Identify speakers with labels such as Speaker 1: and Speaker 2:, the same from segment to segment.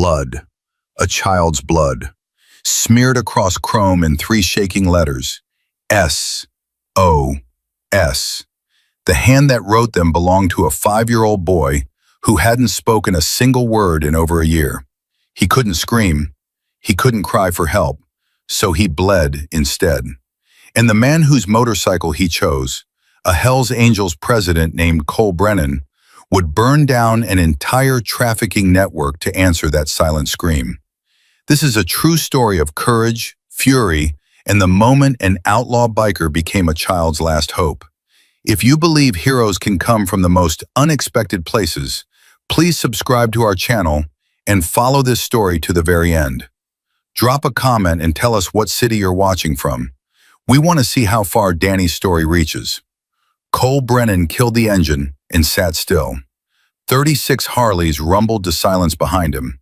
Speaker 1: Blood. A child's blood. Smeared across chrome in 3 shaking letters. S-O-S. The hand that wrote them belonged to a 5-year-old boy who hadn't spoken a single word in over a year. He couldn't scream. He couldn't cry for help. So he bled instead. And the man whose motorcycle he chose, a Hells Angels president named Cole Brennan, would burn down an entire trafficking network to answer that silent scream. This is a true story of courage, fury, and the moment an outlaw biker became a child's last hope. If you believe heroes can come from the most unexpected places, please subscribe to our channel and follow this story to the very end. Drop a comment and tell us what city you're watching from. We want to see how far Danny's story reaches. Cole Brennan killed the engine and sat still. 36 Harleys rumbled to silence behind him.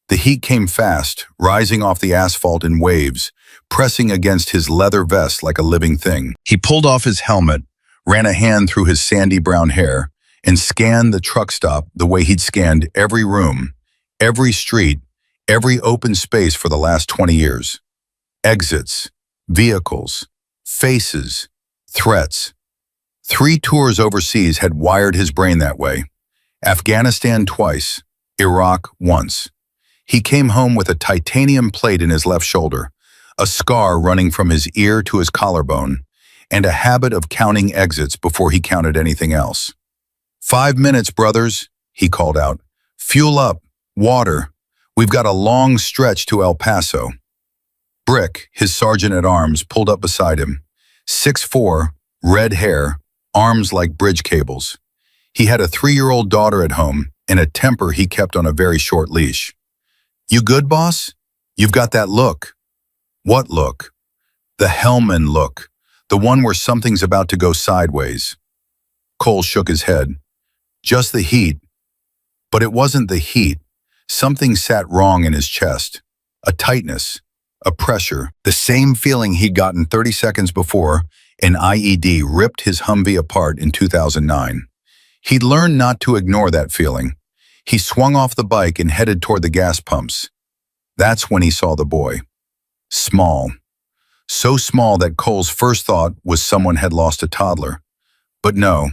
Speaker 1: The heat came fast, rising off the asphalt in waves, pressing against his leather vest like a living thing. He pulled off his helmet, ran a hand through his sandy brown hair, and scanned the truck stop the way he'd scanned every room, every street, every open space for the last 20 years. Exits, vehicles, faces, threats. 3 tours overseas had wired his brain that way. Afghanistan twice, Iraq once. He came home with a titanium plate in his left shoulder, a scar running from his ear to his collarbone, and a habit of counting exits before he counted anything else. 5 minutes, brothers, he called out. Fuel up, water. We've got a long stretch to El Paso. Brick, his sergeant-at-arms, pulled up beside him. 6'4", red hair, arms like bridge cables. He had a 3-year-old daughter at home and a temper he kept on a very short leash. You good, boss? You've got that look. What look? The Hellman look, the one where something's about to go sideways. Cole shook his head. Just the heat. But it wasn't the heat. Something sat wrong in his chest. A tightness, a pressure, the same feeling he'd gotten 30 seconds before an IED ripped his Humvee apart in 2009. He'd learned not to ignore that feeling. He swung off the bike and headed toward the gas pumps. That's when he saw the boy. Small. So small that Cole's first thought was someone had lost a toddler. But no,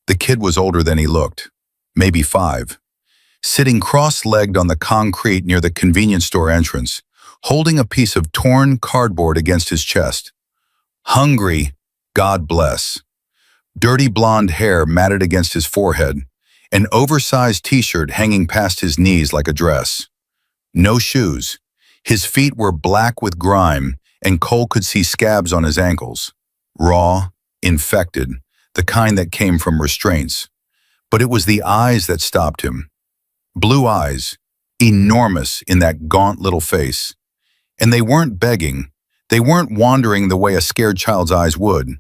Speaker 1: the kid was older than he looked. Maybe 5. Sitting cross-legged on the concrete near the convenience store entrance, holding a piece of torn cardboard against his chest. Hungry, God bless. Dirty blonde hair matted against his forehead, an oversized t-shirt hanging past his knees like a dress. No shoes. His feet were black with grime, and Cole could see scabs on his ankles. Raw, infected, the kind that came from restraints. But it was the eyes that stopped him. Blue eyes, enormous in that gaunt little face. And they weren't begging. They weren't wandering the way a scared child's eyes would.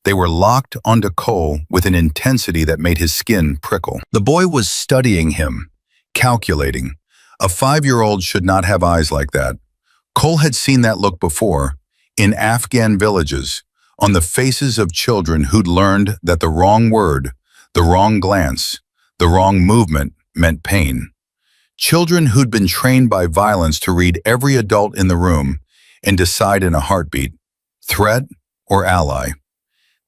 Speaker 1: They were locked onto Cole with an intensity that made his skin prickle. The boy was studying him, calculating. A 5-year-old should not have eyes like that. Cole had seen that look before, in Afghan villages, on the faces of children who'd learned that the wrong word, the wrong glance, the wrong movement meant pain. Children who'd been trained by violence to read every adult in the room and decide in a heartbeat, threat or ally.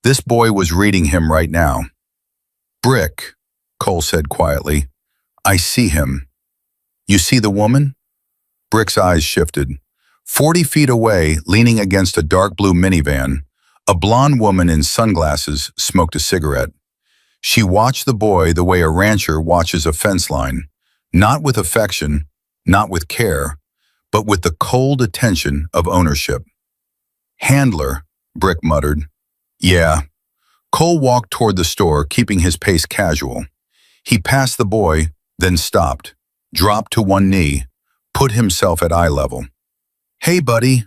Speaker 1: This boy was reading him right now. Brick, Cole said quietly. I see him. You see the woman? Brick's eyes shifted. 40 feet away, leaning against a dark blue minivan, a blonde woman in sunglasses smoked a cigarette. She watched the boy the way a rancher watches a fence line, not with affection, not with care, but with the cold attention of ownership. Handler, Brick muttered. Yeah. Cole walked toward the store, keeping his pace casual. He passed the boy, then stopped, dropped to one knee, put himself at eye level. Hey, buddy.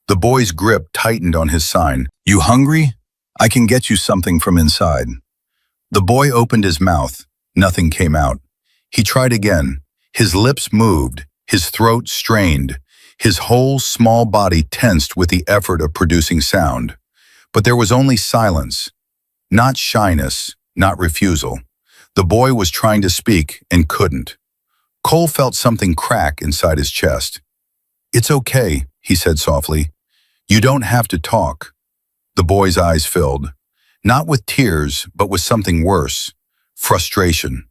Speaker 1: The boy's grip tightened on his sign. You hungry? I can get you something from inside. The boy opened his mouth. Nothing came out. He tried again. His lips moved, his throat strained, his whole small body tensed with the effort of producing sound. But there was only silence, not shyness, not refusal. The boy was trying to speak and couldn't. Cole felt something crack inside his chest. "It's okay," he said softly. "You don't have to talk." The boy's eyes filled, not with tears, but with something worse: frustration,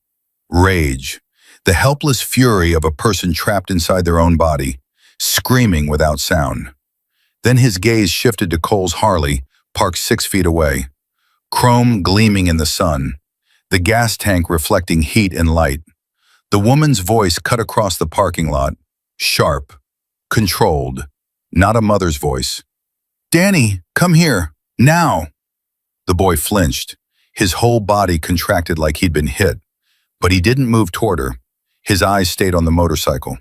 Speaker 1: rage, the helpless fury of a person trapped inside their own body, screaming without sound. Then his gaze shifted to Cole's Harley, parked 6 feet away, chrome gleaming in the sun, the gas tank reflecting heat and light. The woman's voice cut across the parking lot, sharp, controlled, not a mother's voice. "Danny, come here, now!" The boy flinched. His whole body contracted like he'd been hit, but he didn't move toward her. His eyes stayed on the motorcycle.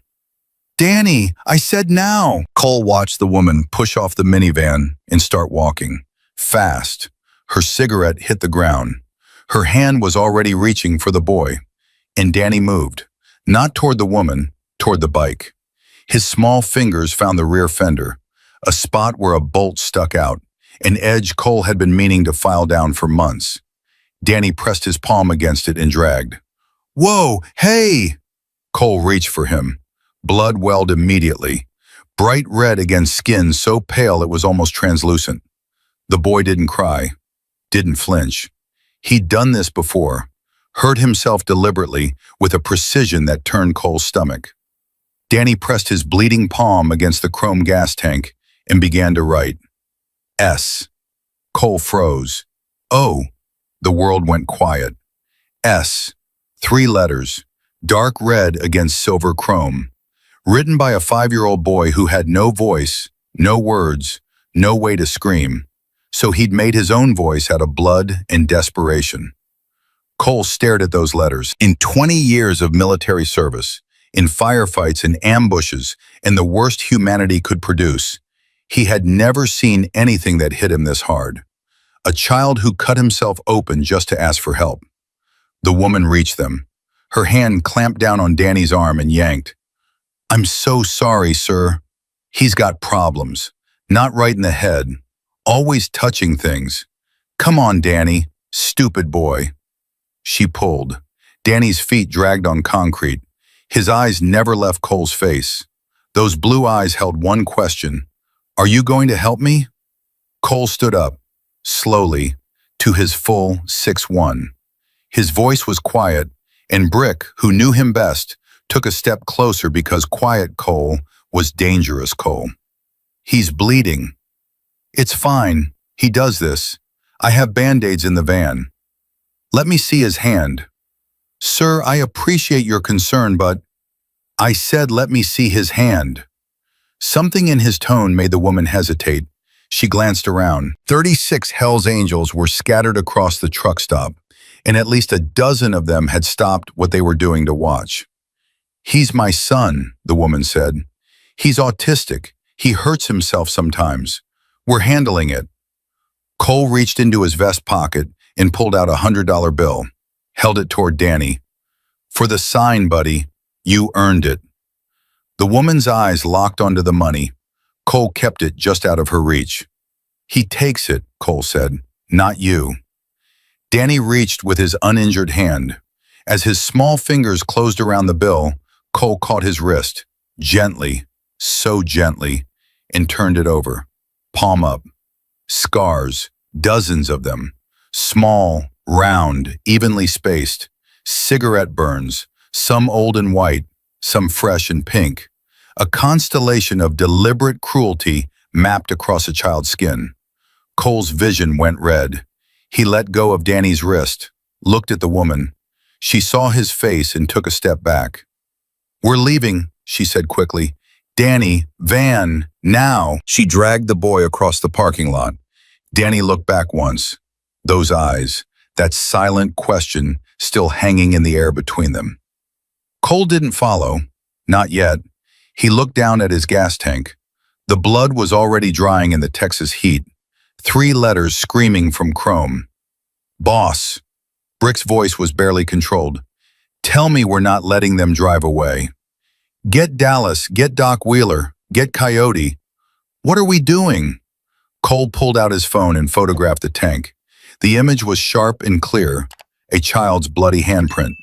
Speaker 1: "Danny, I said now!" Cole watched the woman push off the minivan and start walking, fast. Her cigarette hit the ground. Her hand was already reaching for the boy, and Danny moved, not toward the woman, toward the bike. His small fingers found the rear fender, a spot where a bolt stuck out, an edge Cole had been meaning to file down for months. Danny pressed his palm against it and dragged. "Whoa, hey!" Cole reached for him. Blood welled immediately, bright red against skin so pale it was almost translucent. The boy didn't cry, didn't flinch. He'd done this before, hurt himself deliberately with a precision that turned Cole's stomach. Danny pressed his bleeding palm against the chrome gas tank and began to write. S. Cole froze. O. The world went quiet. S. 3 letters, dark red against silver chrome. Written by a 5-year-old boy who had no voice, no words, no way to scream. So he'd made his own voice out of blood and desperation. Cole stared at those letters. In 20 years of military service, in firefights and ambushes, and the worst humanity could produce, he had never seen anything that hit him this hard. A child who cut himself open just to ask for help. The woman reached them. Her hand clamped down on Danny's arm and yanked. "I'm so sorry, sir. He's got problems. Not right in the head. Always touching things. Come on, Danny. Stupid boy." She pulled. Danny's feet dragged on concrete. His eyes never left Cole's face. Those blue eyes held one question. "Are you going to help me?" Cole stood up, slowly, to his full 6'1". His voice was quiet, and Brick, who knew him best, took a step closer because quiet Cole was dangerous Cole. "He's bleeding." "It's fine. He does this. I have Band-Aids in the van." "Let me see his hand." "Sir, I appreciate your concern, but—" "I said let me see his hand." Something in his tone made the woman hesitate. She glanced around. 36 Hells Angels were scattered across the truck stop, and at least a dozen of them had stopped what they were doing to watch. "He's my son," the woman said. "He's autistic. He hurts himself sometimes. We're handling it." Cole reached into his vest pocket and pulled out a $100 bill, held it toward Danny. "For the sign, buddy. You earned it." The woman's eyes locked onto the money. Cole kept it just out of her reach. "He takes it," Cole said, "not you." Danny reached with his uninjured hand. As his small fingers closed around the bill, Cole caught his wrist, gently, so gently, and turned it over, palm up. Scars, dozens of them, small, round, evenly spaced, cigarette burns, some old and white, some fresh and pink, a constellation of deliberate cruelty mapped across a child's skin. Cole's vision went red. He let go of Danny's wrist, looked at the woman. She saw his face and took a step back. "We're leaving," she said quickly. "Danny, van, now." She dragged the boy across the parking lot. Danny looked back once. Those eyes, that silent question still hanging in the air between them. Cole didn't follow, not yet. He looked down at his gas tank. The blood was already drying in the Texas heat. 3 letters screaming from chrome. "Boss." Brick's voice was barely controlled. "Tell me we're not letting them drive away. Get Dallas, get Doc Wheeler, get Coyote. What are we doing?" Cole pulled out his phone and photographed the tank. The image was sharp and clear, a child's bloody handprint.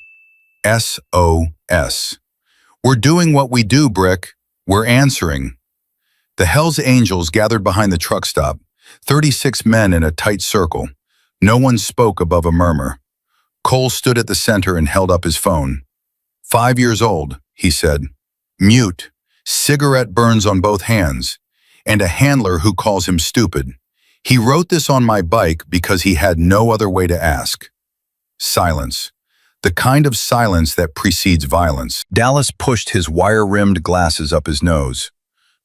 Speaker 1: SOS. "We're doing what we do, Brick. We're answering." The Hells Angels gathered behind the truck stop, 36 men in a tight circle. No one spoke above a murmur. Cole stood at the center and held up his phone. "5 years old," he said. "Mute, cigarette burns on both hands, and a handler who calls him stupid. He wrote this on my bike because he had no other way to ask." Silence. The kind of silence that precedes violence. Dallas pushed his wire-rimmed glasses up his nose.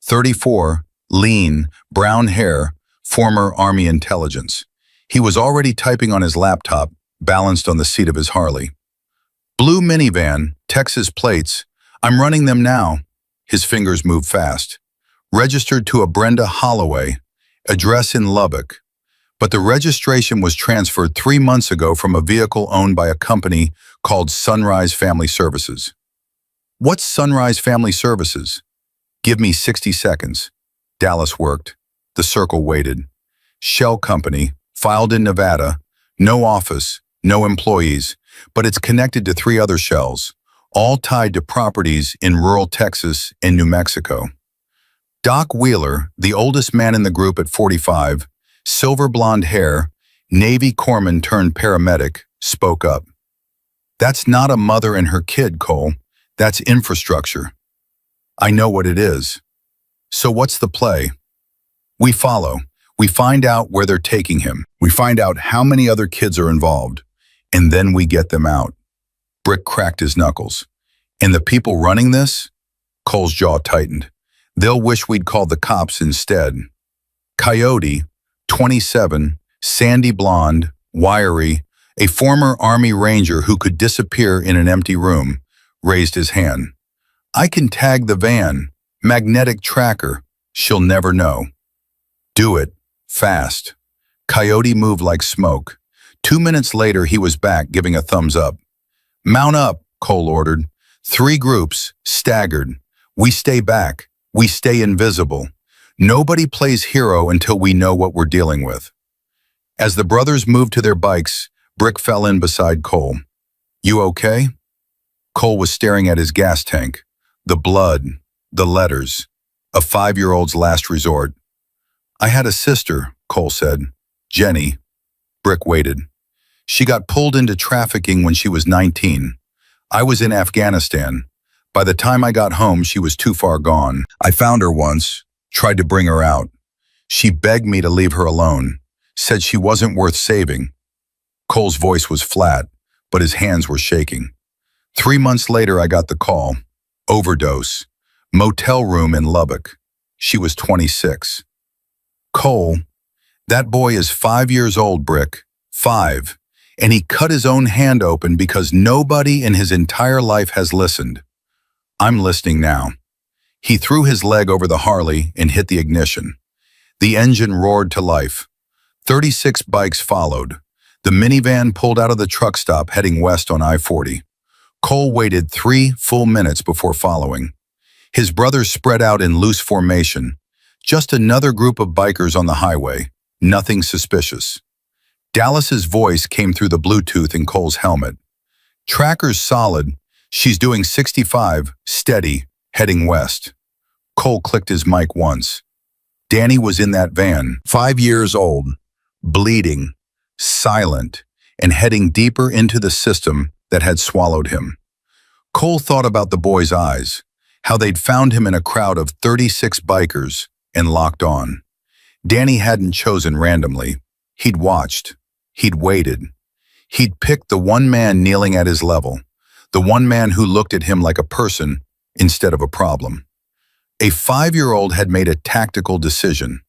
Speaker 1: 34, lean, brown hair, former Army intelligence. He was already typing on his laptop, balanced on the seat of his Harley. "Blue minivan, Texas plates. I'm running them now." His fingers moved fast. "Registered to a Brenda Holloway. Address in Lubbock. But the registration was transferred 3 months ago from a vehicle owned by a company called Sunrise Family Services." "What's Sunrise Family Services?" "Give me 60 seconds. Dallas worked. The circle waited. "Shell company, filed in Nevada. No office, no employees, but it's connected to 3 other shells, all tied to properties in rural Texas and New Mexico." Doc Wheeler, the oldest man in the group at 45, silver blonde hair, Navy corpsman turned paramedic, spoke up. "That's not a mother and her kid, Cole. That's infrastructure." "I know what it is." "So what's the play?" "We follow. We find out where they're taking him. We find out how many other kids are involved. And then we get them out." Brick cracked his knuckles. "And the people running this?" Cole's jaw tightened. "They'll wish we'd called the cops instead." Coyote, 27, sandy blonde, wiry, a former Army Ranger who could disappear in an empty room, raised his hand. "I can tag the van. Magnetic tracker. She'll never know." "Do it. Fast." Coyote moved like smoke. 2 minutes later, he was back, giving a thumbs up. "Mount up," Cole ordered. 3 groups, staggered. "We stay back. We stay invisible. Nobody plays hero until we know what we're dealing with." As the brothers moved to their bikes, Brick fell in beside Cole. "You okay?" Cole was staring at his gas tank. The blood, the letters, a 5-year-old's last resort. "I had a sister," Cole said. "Jenny." Brick waited. "She got pulled into trafficking when she was 19. I was in Afghanistan. By the time I got home, she was too far gone. I found her once, tried to bring her out. She begged me to leave her alone, said she wasn't worth saving." Cole's voice was flat, but his hands were shaking. 3 months later, I got the call. Overdose. Motel room in Lubbock. She was 26. "Cole, that boy is 5 years old, Brick. 5. And he cut his own hand open because nobody in his entire life has listened. I'm listening now." He threw his leg over the Harley and hit the ignition. The engine roared to life. 36 bikes followed. The minivan pulled out of the truck stop heading west on I-40. Cole waited 3 full minutes before following. His brothers spread out in loose formation. Just another group of bikers on the highway. Nothing suspicious. Dallas's voice came through the Bluetooth in Cole's helmet. "Tracker's solid. She's doing 65, steady, heading west." Cole clicked his mic once. Danny was in that van, 5 years old, bleeding, silent, and heading deeper into the system that had swallowed him. Cole thought about the boy's eyes, how they'd found him in a crowd of 36 bikers and locked on. Danny hadn't chosen randomly. He'd watched. He'd waited. He'd picked the one man kneeling at his level, the one man who looked at him like a person instead of a problem. A 5-year-old had made a tactical decision.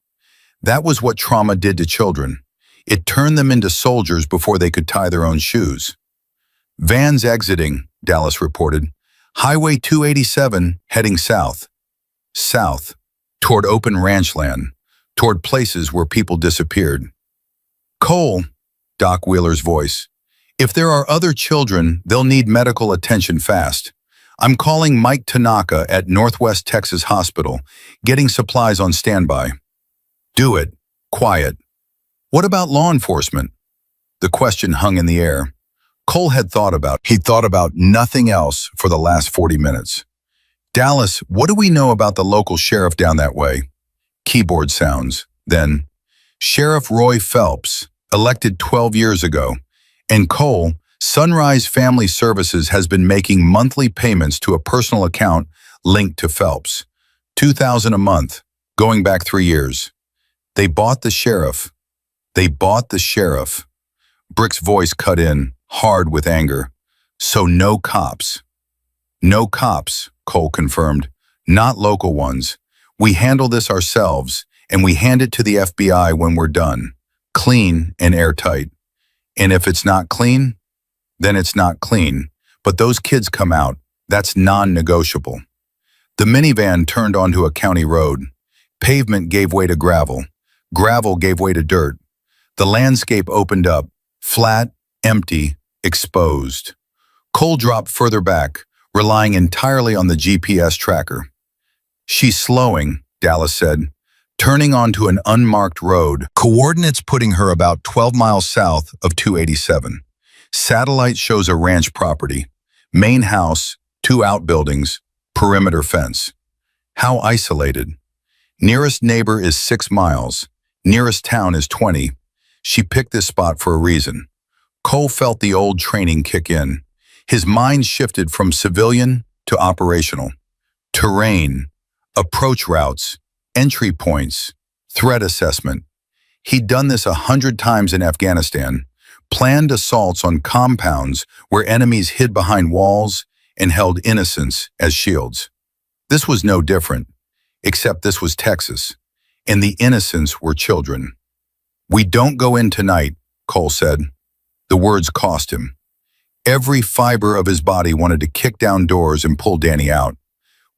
Speaker 1: That was what trauma did to children. It turned them into soldiers before they could tie their own shoes. "Van's exiting," Dallas reported. "Highway 287 heading south." South, toward open ranch land, toward places where people disappeared. "Cole," Doc Wheeler's voice, "if there are other children, they'll need medical attention fast. I'm calling Mike Tanaka at Northwest Texas Hospital, getting supplies on standby." "Do it. Quiet." "What about law enforcement?" The question hung in the air. Cole had thought about nothing else for the last 40 minutes. Dallas, what do we know about the local sheriff down that way? Keyboard sounds. Then, Sheriff Roy Phelps, elected 12 years ago. And Cole, Sunrise Family Services has been making monthly payments to a personal account linked to Phelps. $2,000 a month, going back 3 years. They bought the sheriff. They bought the sheriff. Brick's voice cut in, hard with anger. So no cops. No cops, Cole confirmed. Not local ones. We handle this ourselves, and we hand it to the FBI when we're done. Clean and airtight. And if it's not clean, then it's not clean. But those kids come out. That's non-negotiable. The minivan turned onto a county road. Pavement gave way to gravel. Gravel gave way to dirt. The landscape opened up, flat, empty, exposed. Cole dropped further back, relying entirely on the GPS tracker. She's slowing, Dallas said, turning onto an unmarked road, coordinates putting her about 12 miles south of 287. Satellite shows a ranch property. Main house, 2 outbuildings, perimeter fence. How isolated. Nearest neighbor is 6 miles. Nearest town is 20. She picked this spot for a reason. Cole felt the old training kick in. His mind shifted from civilian to operational. Terrain, approach routes, entry points, threat assessment. He'd done this 100 times in Afghanistan, planned assaults on compounds where enemies hid behind walls and held innocents as shields. This was no different, except this was Texas, and the innocents were children. We don't go in tonight, Cole said. The words cost him. Every fiber of his body wanted to kick down doors and pull Danny out.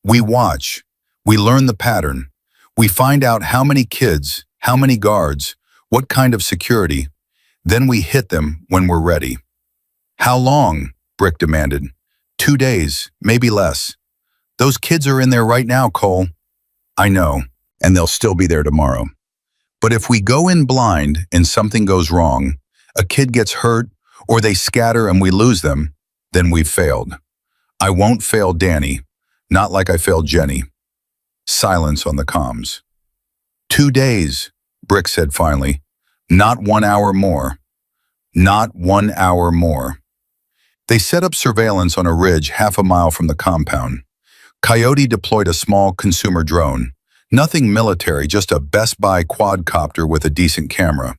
Speaker 1: We watch. We learn the pattern. We find out how many kids, how many guards, what kind of security. Then we hit them when we're ready. How long? Brick demanded. 2 days, maybe less. Those kids are in there right now, Cole. I know, and they'll still be there tomorrow. But if we go in blind and something goes wrong, a kid gets hurt, or they scatter and we lose them, then we've failed. I won't fail Danny, not like I failed Jenny. Silence on the comms. 2 days, Brick said finally. Not 1 hour more. Not 1 hour more. They set up surveillance on a ridge half a mile from the compound. Coyote deployed a small consumer drone. Nothing military, just a Best Buy quadcopter with a decent camera.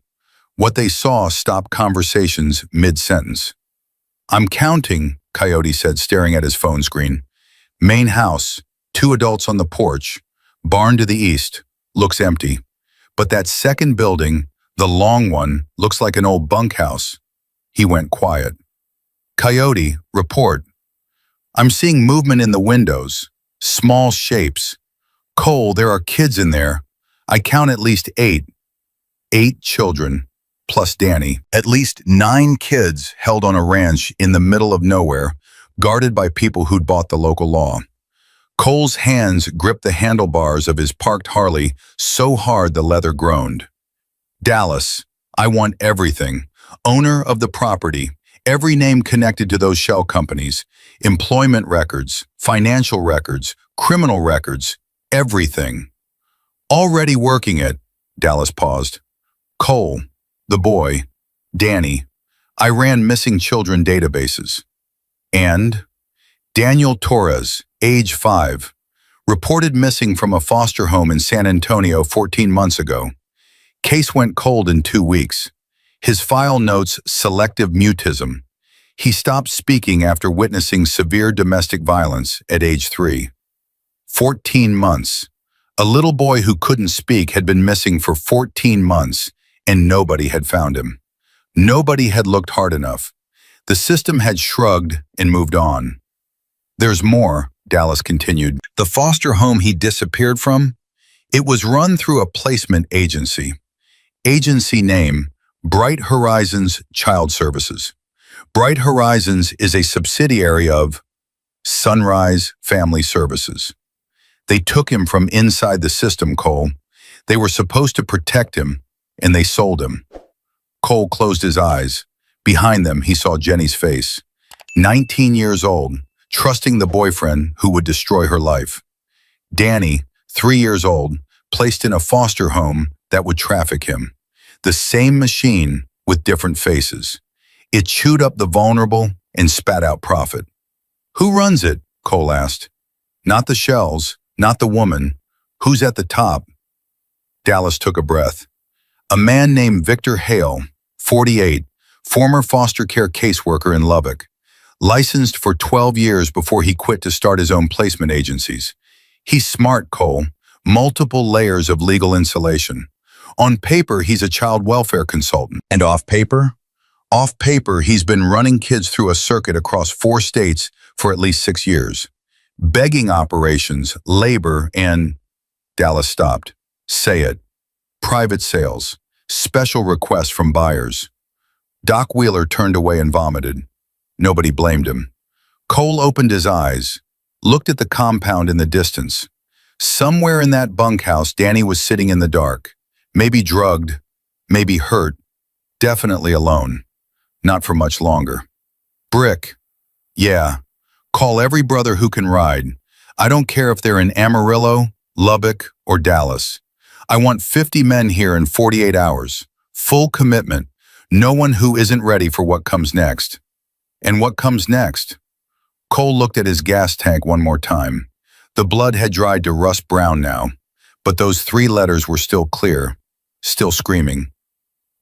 Speaker 1: What they saw stopped conversations mid-sentence. I'm counting, Coyote said, staring at his phone screen. Main house, 2 adults on the porch. Barn to the east, looks empty. But that second building, the long one, looks like an old bunkhouse. He went quiet. Coyote, report. I'm seeing movement in the windows, small shapes. Cole, there are kids in there. I count at least 8. 8 children, plus Danny. At least 9 kids held on a ranch in the middle of nowhere, guarded by people who'd bought the local law. Cole's hands gripped the handlebars of his parked Harley so hard the leather groaned. Dallas, I want everything. Owner of the property, every name connected to those shell companies, employment records, financial records, criminal records, everything. Already working it, Dallas paused. Cole, the boy, Danny, I ran missing children databases. And Daniel Torres, age 5, reported missing from a foster home in San Antonio 14 months ago. Case went cold in 2 weeks. His file notes selective mutism. He stopped speaking after witnessing severe domestic violence at age 3. 14 months. A little boy who couldn't speak had been missing for 14 months, and nobody had found him. Nobody had looked hard enough. The system had shrugged and moved on. There's more, Dallas continued. The foster home he disappeared from? It was run through a placement agency. Agency name, Bright Horizons Child Services. Bright Horizons is a subsidiary of Sunrise Family Services. They took him from inside the system, Cole. They were supposed to protect him, and they sold him. Cole closed his eyes. Behind them, he saw Jenny's face. 19 years old, trusting the boyfriend who would destroy her life. Danny, 3 years old, placed in a foster home that would traffic him. The same machine with different faces. It chewed up the vulnerable and spat out profit. Who runs it? Cole asked. Not the shells, not the woman. Who's at the top? Dallas took a breath. A man named Victor Hale, 48, former foster care caseworker in Lubbock. Licensed for 12 years before he quit to start his own placement agencies. He's smart, Cole. Multiple layers of legal insulation. On paper, he's a child welfare consultant. And off paper? Off paper, he's been running kids through a circuit across 4 states for at least 6 years. Begging operations, labor, and... Dallas stopped. Say it. Private sales. Special requests from buyers. Doc Wheeler turned away and vomited. Nobody blamed him. Cole opened his eyes, looked at the compound in the distance. Somewhere in that bunkhouse, Danny was sitting in the dark. Maybe drugged, maybe hurt, definitely alone. Not for much longer. Brick. Yeah. Call every brother who can ride. I don't care if they're in Amarillo, Lubbock, or Dallas. I want 50 men here in 48 hours. Full commitment. No one who isn't ready for what comes next. And what comes next? Cole looked at his gas tank one more time. The blood had dried to rust brown now, but those 3 letters were still clear, still screaming.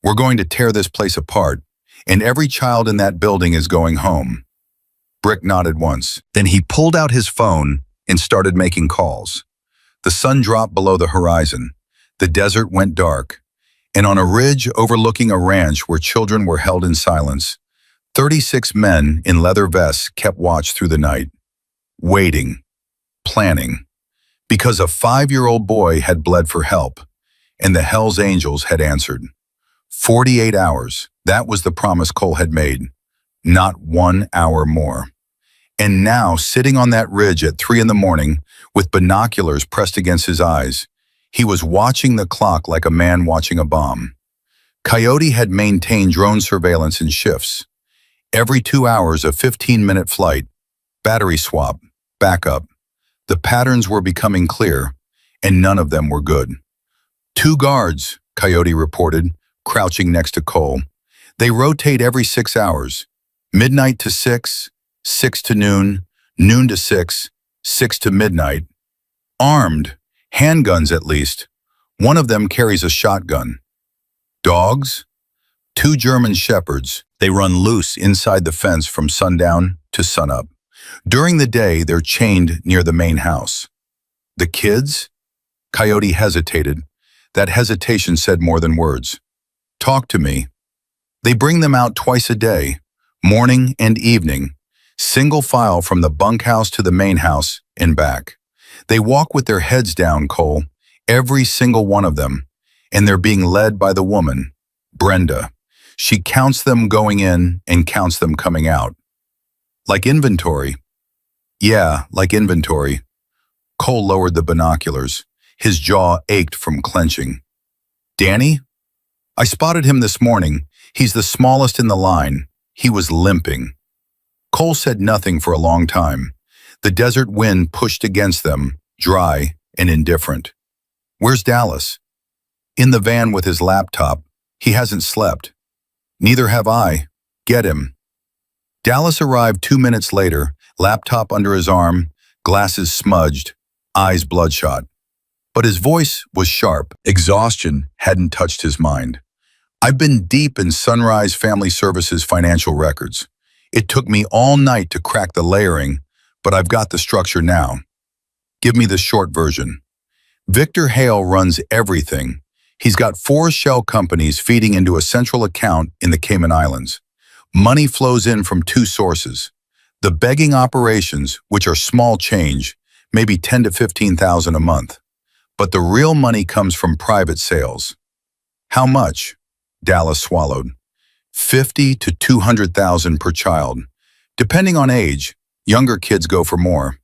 Speaker 1: We're going to tear this place apart, and every child in that building is going home. Brick nodded once. Then he pulled out his phone and started making calls. The sun dropped below the horizon. The desert went dark. And on a ridge overlooking a ranch where children were held in silence, 36 men in leather vests kept watch through the night. Waiting. Planning. Because a 5-year-old boy had bled for help, and the Hells Angels had answered. 48 hours. That was the promise Cole had made. Not 1 hour more. And now, sitting on that ridge at 3 in the morning, with binoculars pressed against his eyes, he was watching the clock like a man watching a bomb. Coyote had maintained drone surveillance in shifts. Every 2 hours, a 15-minute flight, battery swap, backup. The patterns were becoming clear, and none of them were good. 2 guards, Coyote reported, crouching next to Cole. They rotate every 6 hours. Midnight to 6, 6 to noon, noon to 6, 6 to midnight. Armed, handguns at least. One of them carries a shotgun. Dogs? 2 German shepherds. They run loose inside the fence from sundown to sunup. During the day, they're chained near the main house. The kids? Coyote hesitated. That hesitation said more than words. Talk to me. They bring them out twice a day, morning and evening, single file from the bunkhouse to the main house and back. They walk with their heads down, Cole, every single one of them, and they're being led by the woman, Brenda. She counts them going in and counts them coming out. Like inventory. Yeah, like inventory. Cole lowered the binoculars. His jaw ached from clenching. Danny? I spotted him this morning. He's the smallest in the line. He was limping. Cole said nothing for a long time. The desert wind pushed against them, dry and indifferent. Where's Dallas? In the van with his laptop. He hasn't slept. Neither have I. Get him. Dallas arrived 2 minutes later, laptop under his arm, glasses smudged, eyes bloodshot. But his voice was sharp. Exhaustion hadn't touched his mind. I've been deep in Sunrise Family Services financial records. It took me all night to crack the layering, but I've got the structure now. Give me the short version. Victor Hale runs everything. He's got 4 shell companies feeding into a central account in the Cayman Islands. Money flows in from 2 sources. The begging operations, which are small change, maybe 10 to 15,000 a month. But the real money comes from private sales. How much? Dallas swallowed. 50 to 200,000 per child. Depending on age, younger kids go for more.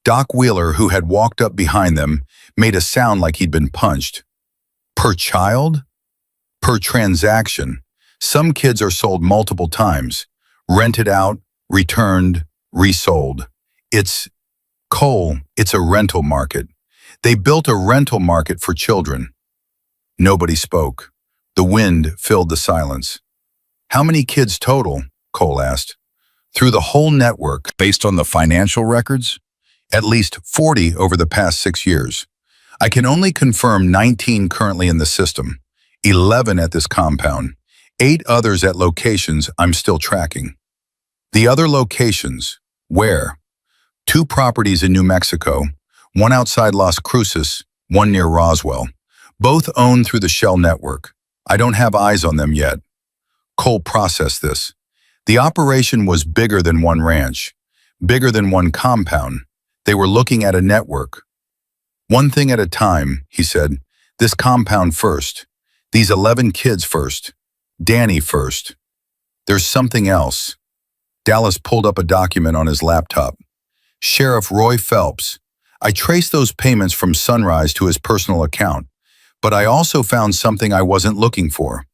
Speaker 1: Doc Wheeler, who had walked up behind them, made a sound like he'd been punched. Per child? Per transaction. Some kids are sold multiple times, rented out, returned, Resold. It's a rental market. They built a rental market for children. Nobody spoke. The wind filled the silence. How many kids total? Cole asked. Through the whole network, based on the financial records? At least 40 over the past 6 years. I can only confirm 19 currently in the system, 11 at this compound, 8 others at locations I'm still tracking. The other locations, where? 2 properties in New Mexico, one outside Las Cruces, one near Roswell, both owned through the Shell network. I don't have eyes on them yet. Cole processed this. The operation was bigger than one ranch, bigger than one compound. They were looking at a network. One thing at a time, he said. This compound first. These 11 kids first. Danny first. There's something else. Dallas pulled up a document on his laptop. Sheriff Roy Phelps. I traced those payments from Sunrise to his personal account, but I also found something I wasn't looking for.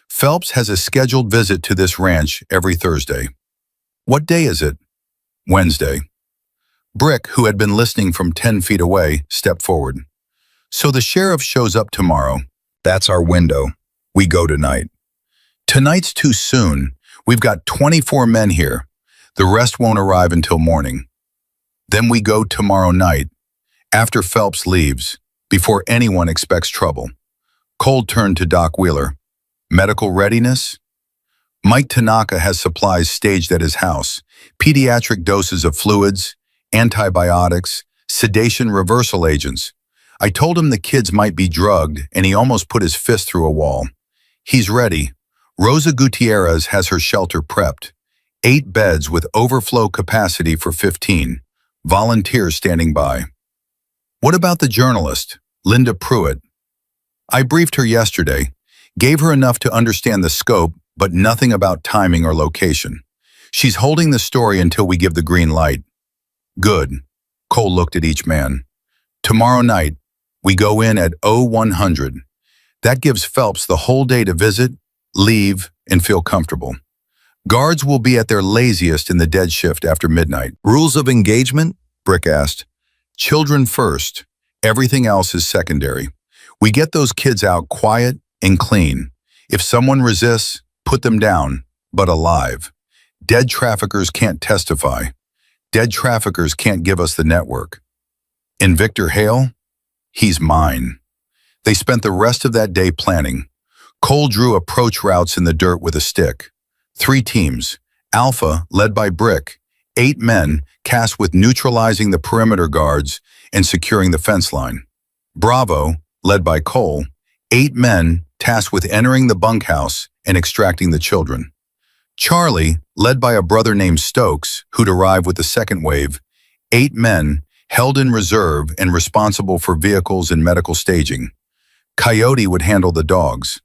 Speaker 1: Phelps has a scheduled visit to this ranch every Thursday. What day is it? Wednesday. Brick, who had been listening from 10 feet away, stepped forward. So the sheriff shows up tomorrow. That's our window. We go tonight. Tonight's too soon. We've got 24 men here. The rest won't arrive until morning. Then we go tomorrow night, after Phelps leaves, before anyone expects trouble. Cole turned to Doc Wheeler. Medical readiness? Mike Tanaka has supplies staged at his house, pediatric doses of fluids, antibiotics, sedation reversal agents. I told him the kids might be drugged, and he almost put his fist through a wall. He's ready. Rosa Gutierrez has her shelter prepped. 8 beds with overflow capacity for 15. Volunteers standing by. What about the journalist, Linda Pruitt? I briefed her yesterday, gave her enough to understand the scope, but nothing about timing or location. She's holding the story until we give the green light. Good. Cole looked at each man. Tomorrow night, we go in at 0100. That gives Phelps the whole day to visit, leave, and feel comfortable. Guards will be at their laziest in the dead shift after midnight. Rules of engagement? Brick asked. Children first. Everything else is secondary. We get those kids out quiet and clean. If someone resists, put them down, but alive. Dead traffickers can't testify. Dead traffickers can't give us the network. And Victor Hale? He's mine. They spent the rest of that day planning. Cole drew approach routes in the dirt with a stick. 3 teams. Alpha, led by Brick. 8 men, tasked with neutralizing the perimeter guards and securing the fence line. Bravo, led by Cole. 8 men, tasked with entering the bunkhouse and extracting the children. Charlie, led by a brother named Stokes, who'd arrived with the second wave. 8 men, held in reserve and responsible for vehicles and medical staging. Coyote would handle the dogs.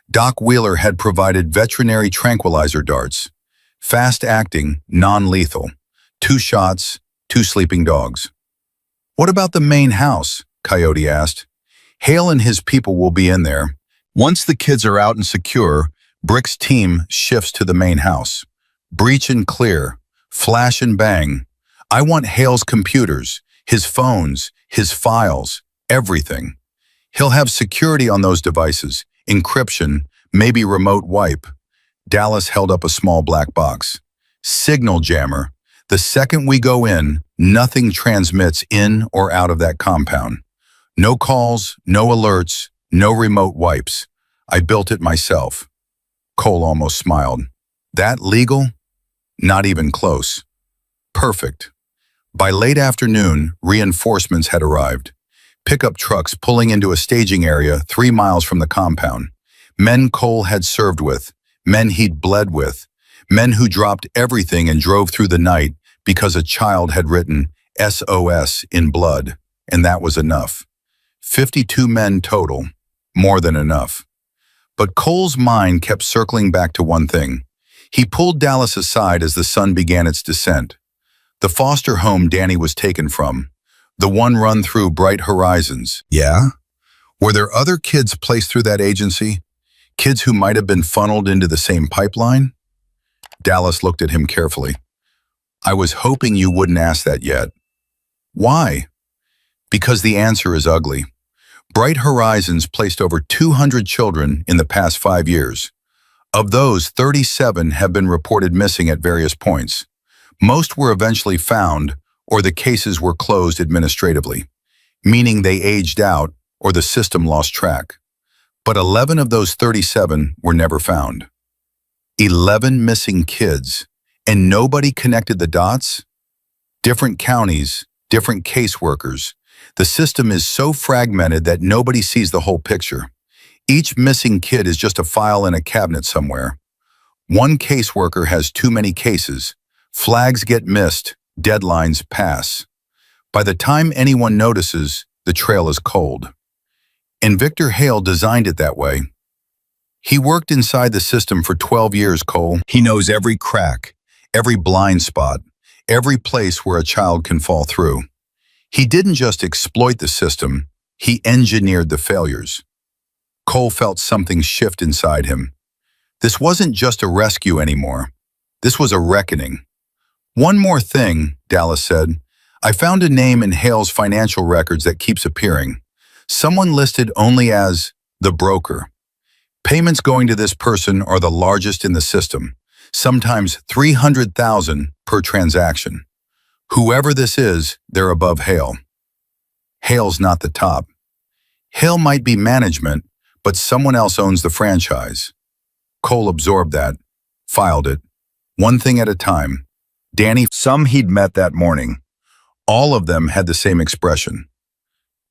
Speaker 1: Doc Wheeler had provided veterinary tranquilizer darts. Fast-acting, non-lethal. 2 shots, 2 sleeping dogs. What about the main house? Coyote asked. Hale and his people will be in there. Once the kids are out and secure, Brick's team shifts to the main house. Breach and clear. Flash and bang. I want Hale's computers, his phones, his files, everything. He'll have security on those devices, encryption, maybe remote wipe. Dallas held up a small black box. Signal jammer. The second we go in, nothing transmits in or out of that compound. No calls, no alerts, no remote wipes. I built it myself. Cole almost smiled. That legal? Not even close. Perfect. By late afternoon, reinforcements had arrived. Pickup trucks pulling into a staging area 3 miles from the compound. Men Cole had served with, men he'd bled with, men who dropped everything and drove through the night because a child had written SOS in blood, and that was enough. 52 men total, more than enough. But Cole's mind kept circling back to one thing. He pulled Dallas aside as the sun began its descent. The foster home Danny was taken from, the one run through Bright Horizons. Yeah? Were there other kids placed through that agency? Kids who might have been funneled into the same pipeline? Dallas looked at him carefully. I was hoping you wouldn't ask that yet. Why? Because the answer is ugly. Bright Horizons placed over 200 children in the past 5 years. Of those, 37 have been reported missing at various points. Most were eventually found, or the cases were closed administratively, meaning they aged out or the system lost track. But 11 of those 37 were never found. 11 missing kids, and nobody connected the dots? Different counties, different caseworkers. The system is so fragmented that nobody sees the whole picture. Each missing kid is just a file in a cabinet somewhere. One caseworker has too many cases. Flags get missed, deadlines pass. By the time anyone notices, the trail is cold. And Victor Hale designed it that way. He worked inside the system for 12 years, Cole. He knows every crack, every blind spot, every place where a child can fall through. He didn't just exploit the system, he engineered the failures. Cole felt something shift inside him. This wasn't just a rescue anymore. This was a reckoning. One more thing, Dallas said. I found a name in Hale's financial records that keeps appearing. Someone listed only as the broker. Payments going to this person are the largest in the system, sometimes $300,000 per transaction. Whoever this is, they're above Hale. Hale's not the top. Hale might be management, but someone else owns the franchise. Cole absorbed that, filed it, one thing at a time. Danny, some he'd met that morning. All of them had the same expression.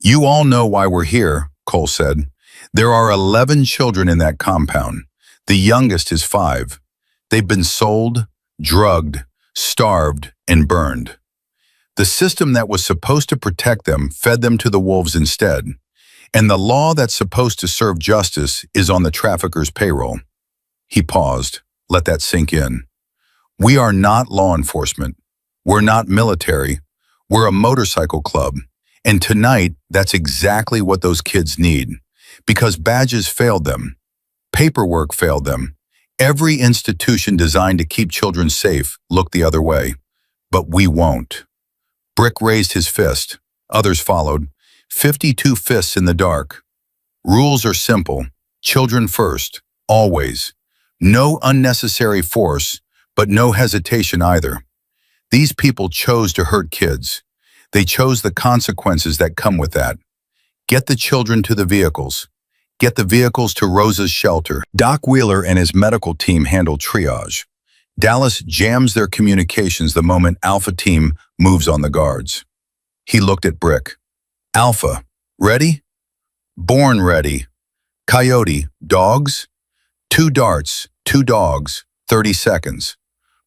Speaker 1: You all know why we're here, Cole said. There are 11 children in that compound. The youngest is 5. They've been sold, drugged, starved, and burned. The system that was supposed to protect them fed them to the wolves instead. And the law that's supposed to serve justice is on the trafficker's payroll. He paused. Let that sink in. We are not law enforcement. We're not military. We're a motorcycle club. And tonight, that's exactly what those kids need. Because badges failed them. Paperwork failed them. Every institution designed to keep children safe looked the other way. But we won't. Brick raised his fist. Others followed. 52 fists in the dark. Rules are simple. Children first. Always. No unnecessary force, but no hesitation either. These people chose to hurt kids. They chose the consequences that come with that. Get the children to the vehicles. Get the vehicles to Rosa's shelter. Doc Wheeler and his medical team handle triage. Dallas jams their communications the moment Alpha Team moves on the guards. He looked at Brick. Alpha, ready? Born ready. Coyote, dogs? 2 darts, 2 dogs, 30 seconds.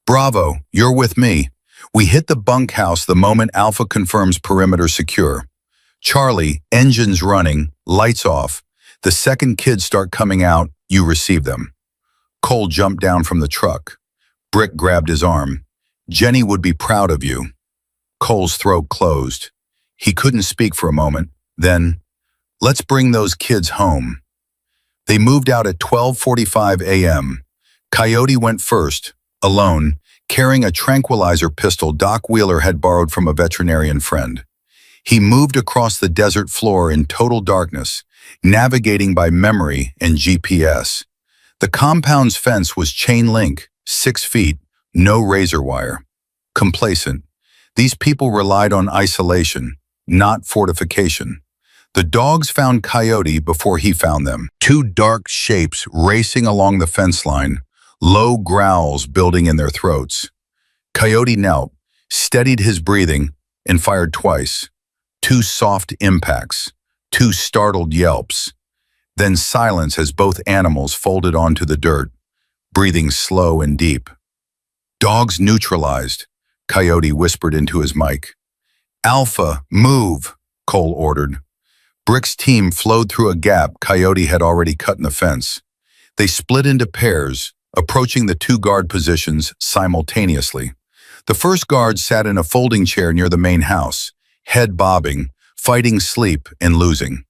Speaker 1: Bravo, you're with me. We hit the bunkhouse the moment Alpha confirms perimeter secure. Charlie, engines running, lights off. The second kids start coming out, you receive them. Cole jumped down from the truck. Brick grabbed his arm. Jenny would be proud of you. Cole's throat closed. He couldn't speak for a moment. Then, let's bring those kids home. They moved out at 12:45 a.m. Coyote went first, alone, carrying a tranquilizer pistol Doc Wheeler had borrowed from a veterinarian friend. He moved across the desert floor in total darkness, navigating by memory and GPS. The compound's fence was chain link, 6 feet, no razor wire. Complacent. These people relied on isolation, not fortification. The dogs found Coyote before he found them. 2 dark shapes racing along the fence line, low growls building in their throats. Coyote knelt, steadied his breathing, and fired twice. 2 soft impacts, 2 startled yelps. Then silence as both animals folded onto the dirt, breathing slow and deep. Dogs neutralized, Coyote whispered into his mic. Alpha, move, Cole ordered. Brick's team flowed through a gap Coyote had already cut in the fence. They split into pairs, approaching the 2 guard positions simultaneously. The first guard sat in a folding chair near the main house, head bobbing, fighting sleep and losing.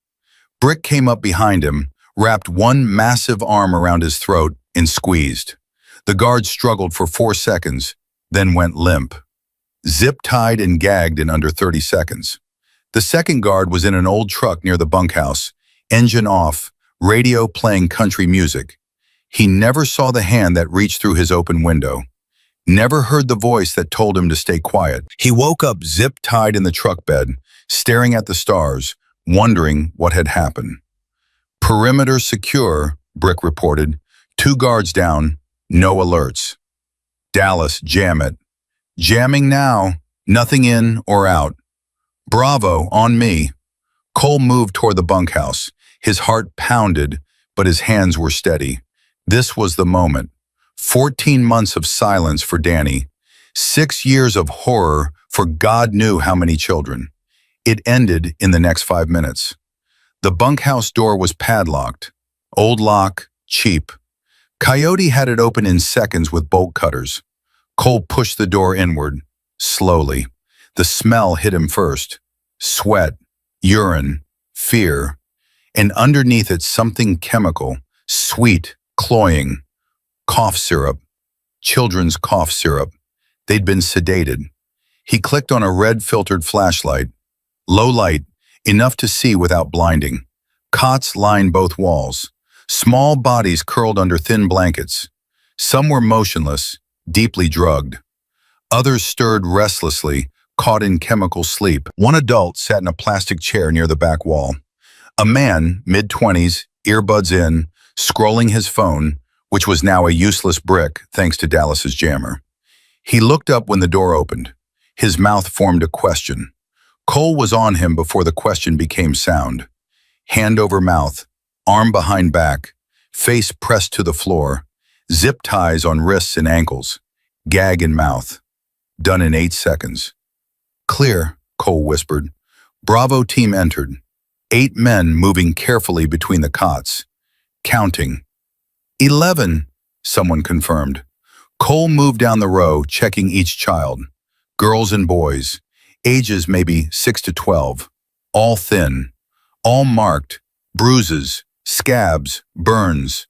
Speaker 1: Brick came up behind him, wrapped one massive arm around his throat, and squeezed. The guard struggled for 4 seconds, then went limp. zip-tied and gagged in under 30 seconds. The second guard was in an old truck near the bunkhouse, engine off, radio playing country music. He never saw the hand that reached through his open window, never heard the voice that told him to stay quiet. He woke up zip-tied in the truck bed, staring at the stars, wondering what had happened. Perimeter secure, Brick reported. 2 guards down, no alerts. Dallas, jam it. Jamming now, nothing in or out. Bravo, on me. Cole moved toward the bunkhouse. His heart pounded, but his hands were steady. This was the moment. 14 months of silence for Danny. 6 years of horror for God knew how many children. It ended in the next 5 minutes. The bunkhouse door was padlocked. Old lock, cheap. Coyote had it open in seconds with bolt cutters. Cole pushed the door inward, slowly. The smell hit him first. Sweat, urine, fear. And underneath it something chemical, sweet, cloying. Cough syrup. Children's cough syrup. They'd been sedated. He clicked on a red-filtered flashlight. Low light, enough to see without blinding. Cots lined both walls. Small bodies curled under thin blankets. Some were motionless, deeply drugged. Others stirred restlessly, caught in chemical sleep. One adult sat in a plastic chair near the back wall. A man, mid-20s, earbuds in, scrolling his phone, which was now a useless brick thanks to Dallas's jammer. He looked up when the door opened. His mouth formed a question. Cole was on him before the question became sound. Hand over mouth, arm behind back, face pressed to the floor, zip ties on wrists and ankles, gag in mouth. Done in 8 seconds. Clear, Cole whispered. Bravo team entered. 8 men moving carefully between the cots. Counting. 11, someone confirmed. Cole moved down the row, checking each child. Girls and boys, ages maybe 6 to 12. All thin, all marked, bruises, scabs, burns.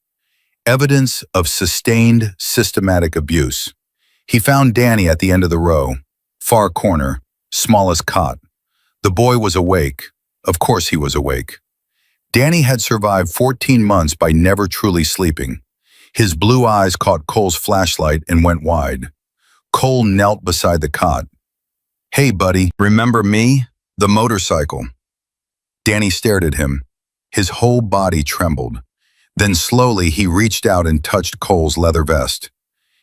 Speaker 1: Evidence of sustained, systematic abuse. He found Danny at the end of the row, far corner, smallest cot. The boy was awake. Of course he was awake. Danny had survived 14 months by never truly sleeping. His blue eyes caught Cole's flashlight and went wide. Cole knelt beside the cot. Hey, buddy, remember me? The motorcycle. Danny stared at him. His whole body trembled. Then slowly he reached out and touched Cole's leather vest.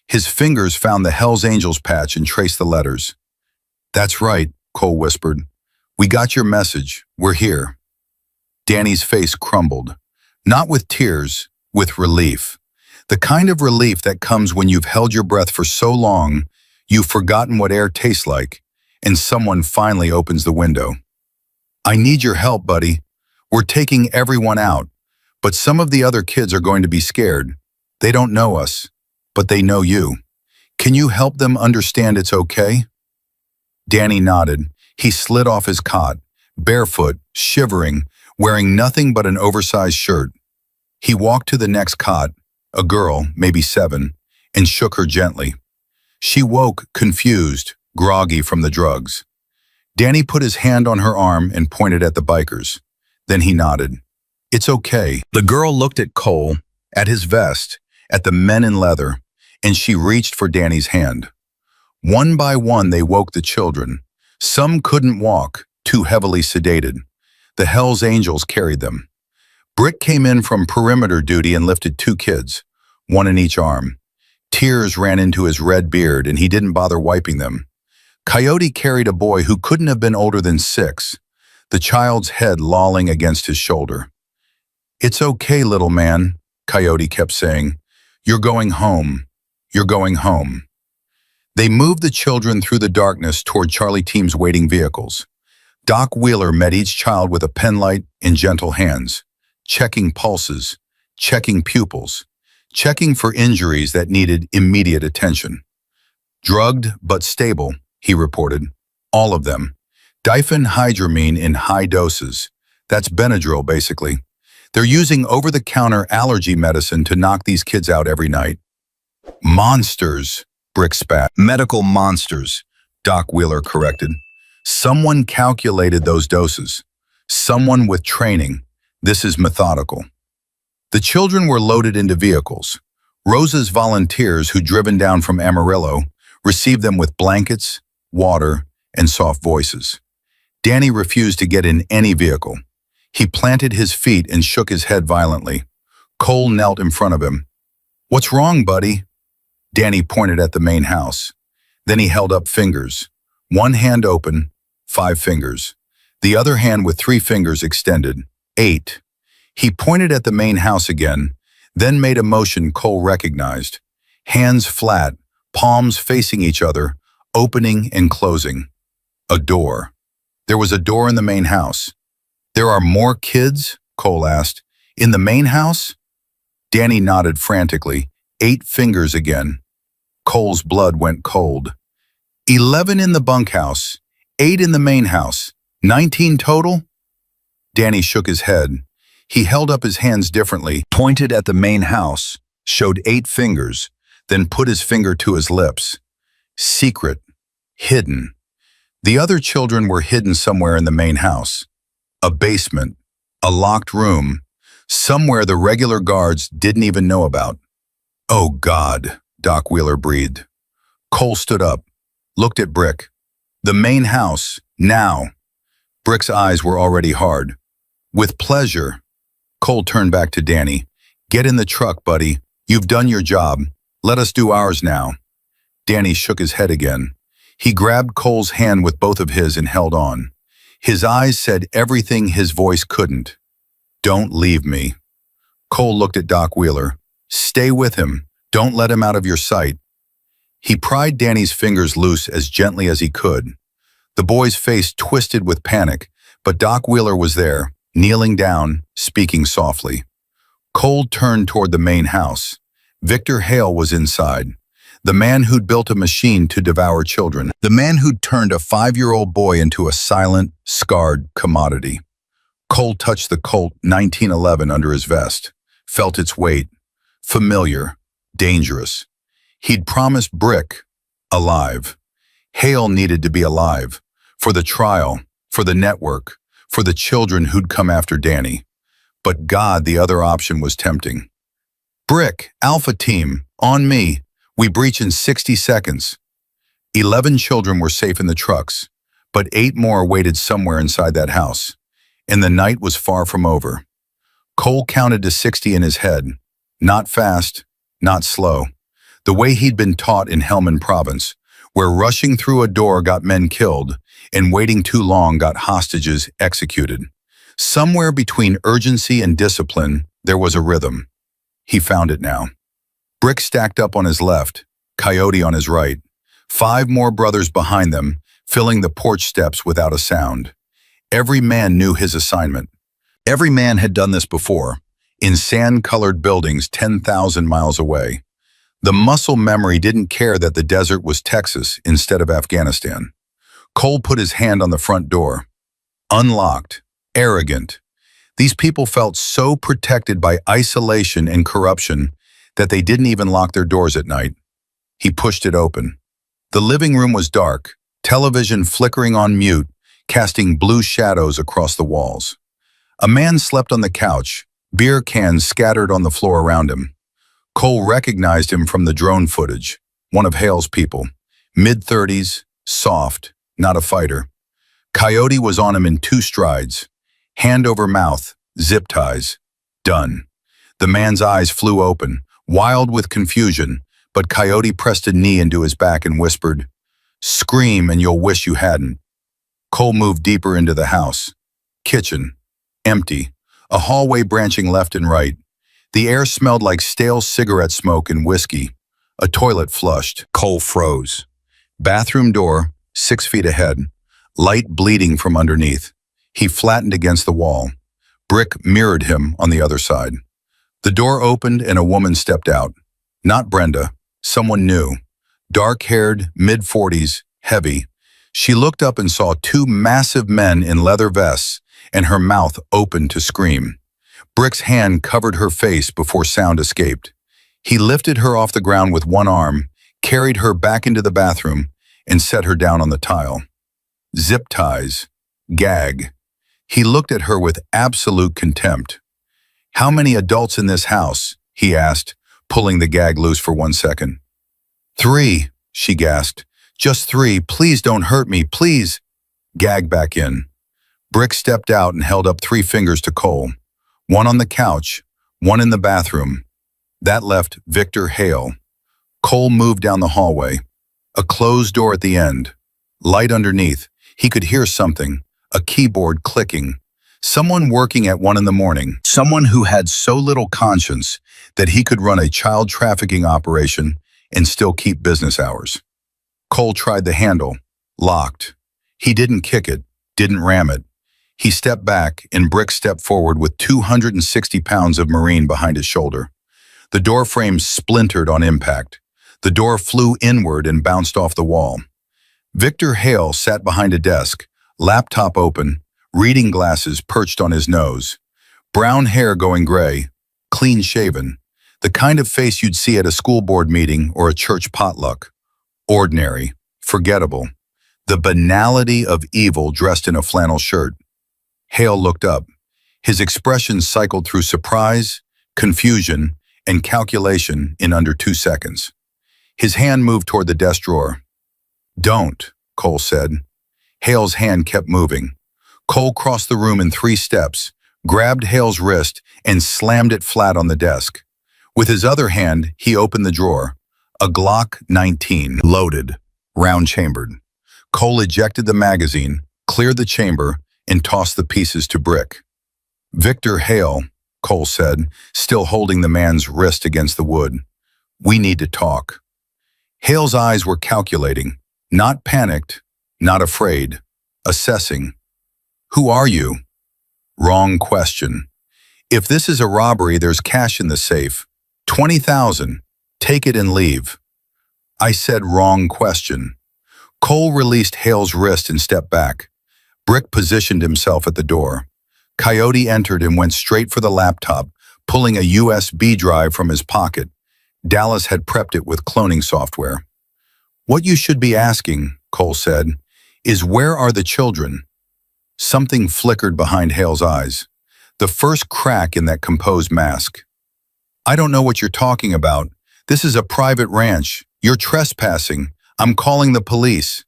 Speaker 1: His fingers found the Hells Angels patch and traced the letters. That's right, Cole whispered. We got your message. We're here. Danny's face crumbled. Not with tears, with relief. The kind of relief that comes when you've held your breath for so long, you've forgotten what air tastes like, and someone finally opens the window. I need your help, buddy. We're taking everyone out, but some of the other kids are going to be scared. They don't know us, but they know you. Can you help them understand it's okay? Danny nodded. He slid off his cot, barefoot, shivering, wearing nothing but an oversized shirt. He walked to the next cot, a girl, maybe 7, and shook her gently. She woke, confused, groggy from the drugs. Danny put his hand on her arm and pointed at the bikers. Then he nodded. It's okay. The girl looked at Cole, at his vest, at the men in leather, and she reached for Danny's hand. One by one they woke the children. Some couldn't walk, too heavily sedated. The Hells Angels carried them. Brick came in from perimeter duty and lifted 2 kids, one in each arm. Tears ran into his red beard and he didn't bother wiping them. Coyote carried a boy who couldn't have been older than 6, the child's head lolling against his shoulder. It's okay, little man, Coyote kept saying. You're going home. You're going home. They moved the children through the darkness toward Charlie Team's waiting vehicles. Doc Wheeler met each child with a penlight in gentle hands, checking pulses, checking pupils, checking for injuries that needed immediate attention. Drugged but stable, he reported. All of them. Diphenhydramine in high doses. That's Benadryl, basically. They're using over-the-counter allergy medicine to knock these kids out every night. Monsters, Brick spat. Medical monsters. Doc Wheeler corrected. Someone calculated those doses. Someone with training. This is methodical. The children were loaded into vehicles. Rosa's volunteers, who'd driven down from Amarillo, received them with blankets, water, and soft voices. Danny refused to get in any vehicle. He planted his feet and shook his head violently. Cole knelt in front of him. "What's wrong, buddy?" Danny pointed at the main house. Then he held up fingers. One hand open, 5 fingers. The other hand with 3 fingers extended, 8. He pointed at the main house again, then made a motion Cole recognized. Hands flat, palms facing each other, opening and closing. A door. There was a door in the main house. "There are more kids?" Cole asked. "In the main house?" Danny nodded frantically. 8 fingers again. Cole's blood went cold. 11 in the bunkhouse, 8 in the main house, 19 total? Danny shook his head. He held up his hands differently, pointed at the main house, showed 8 fingers, then put his finger to his lips. Secret. Hidden. The other children were hidden somewhere in the main house. A basement. A locked room. Somewhere the regular guards didn't even know about. "Oh, God," Doc Wheeler breathed. Cole stood up, looked at Brick. "The main house, now." Brick's eyes were already hard. "With pleasure." Cole turned back to Danny. "Get in the truck, buddy. You've done your job. Let us do ours now." Danny shook his head again. He grabbed Cole's hand with both of his and held on. His eyes said everything his voice couldn't. "Don't leave me." Cole looked at Doc Wheeler. "Stay with him. Don't let him out of your sight." He pried Danny's fingers loose as gently as he could. The boy's face twisted with panic, but Doc Wheeler was there, kneeling down, speaking softly. Cole turned toward the main house. Victor Hale was inside. The man who'd built a machine to devour children. The man who'd turned a 5-year-old boy into a silent, scarred commodity. Cole touched the Colt 1911 under his vest, felt its weight. Familiar, dangerous. He'd promised Brick, alive. Hale needed to be alive. For the trial, for the network, for the children who'd come after Danny. But God, the other option was tempting. "Brick, Alpha Team, on me. We breach in 60 seconds. 11 children were safe in the trucks, but 8 more waited somewhere inside that house. And the night was far from over. Cole counted to 60 in his head. Not fast, not slow. The way he'd been taught in Helmand Province, where rushing through a door got men killed and waiting too long got hostages executed. Somewhere between urgency and discipline, there was a rhythm. He found it now. Brick stacked up on his left, Coyote on his right. 5 more brothers behind them, filling the porch steps without a sound. Every man knew his assignment. Every man had done this before, in sand-colored buildings 10,000 miles away. The muscle memory didn't care that the desert was Texas instead of Afghanistan. Cole put his hand on the front door. Unlocked, arrogant. These people felt so protected by isolation and corruption that they didn't even lock their doors at night. He pushed it open. The living room was dark, television flickering on mute, casting blue shadows across the walls. A man slept on the couch, beer cans scattered on the floor around him. Cole recognized him from the drone footage, one of Hale's people. Mid-30s, soft, not a fighter. Coyote was on him in 2 strides. Hand over mouth, zip ties. Done. The man's eyes flew open, wild with confusion, but Coyote pressed a knee into his back and whispered, "Scream and you'll wish you hadn't." Cole moved deeper into the house. Kitchen. Empty. A hallway branching left and right. The air smelled like stale cigarette smoke and whiskey. A toilet flushed. Cole froze. Bathroom door, 6 feet ahead. Light bleeding from underneath. He flattened against the wall. Brick mirrored him on the other side. The door opened and a woman stepped out. Not Brenda. Someone new. Dark-haired, mid-40s, heavy. She looked up and saw 2 massive men in leather vests, and her mouth opened to scream. Brick's hand covered her face before sound escaped. He lifted her off the ground with one arm, carried her back into the bathroom, and set her down on the tile. Zip ties. Gag. He looked at her with absolute contempt. "How many adults in this house?" he asked, pulling the gag loose for 1 second. "3," she gasped. "Just 3. Please don't hurt me, please." Gag back in. Brick stepped out and held up 3 fingers to Cole. One on the couch, one in the bathroom. That left Victor Hale. Cole moved down the hallway. A closed door at the end. Light underneath. He could hear something. A keyboard clicking. Someone working at 1 in the morning. Someone who had so little conscience that he could run a child trafficking operation and still keep business hours. Cole tried the handle. Locked. He didn't kick it, didn't ram it. He stepped back and Brick stepped forward with 260 pounds of marine behind his shoulder. The door frame splintered on impact. The door flew inward and bounced off the wall. Victor Hale sat behind a desk, laptop open, reading glasses perched on his nose. Brown hair going gray, clean shaven. The kind of face you'd see at a school board meeting or a church potluck. Ordinary, forgettable. The banality of evil dressed in a flannel shirt. Hale looked up. His expression cycled through surprise, confusion, and calculation in under 2 seconds. His hand moved toward the desk drawer. "Don't," Cole said. Hale's hand kept moving. Cole crossed the room in 3 steps, grabbed Hale's wrist, and slammed it flat on the desk. With his other hand, he opened the drawer. A Glock 19, loaded, round-chambered. Cole ejected the magazine, cleared the chamber, and tossed the pieces to Brick. "Victor Hale," Cole said, still holding the man's wrist against the wood. "We need to talk." Hale's eyes were calculating, not panicked, not afraid, assessing. "Who are you?" Wrong question. "If this is a robbery, there's cash in the safe. 20,000. Take it and leave." I said wrong question. Cole released Hale's wrist and stepped back. Brick positioned himself at the door. Coyote entered and went straight for the laptop, pulling a USB drive from his pocket. Dallas had prepped it with cloning software. "What you should be asking," Cole said, "is where are the children?" Something flickered behind Hale's eyes. The first crack in that composed mask. "I don't know what you're talking about. This is a private ranch. You're trespassing. I'm calling the police."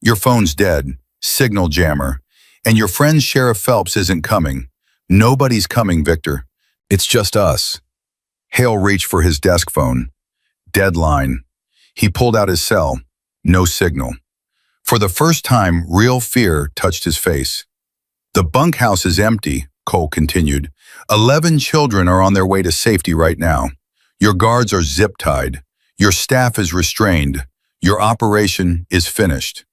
Speaker 1: "Your phone's dead. Signal jammer. And your friend Sheriff Phelps isn't coming. Nobody's coming, Victor. It's just us." Hale reached for his desk phone. Deadline. He pulled out his cell. No signal. For the first time, real fear touched his face. "The bunkhouse is empty," Cole continued. 11 children are on their way to safety right now. Your guards are zip-tied. Your staff is restrained. Your operation is finished."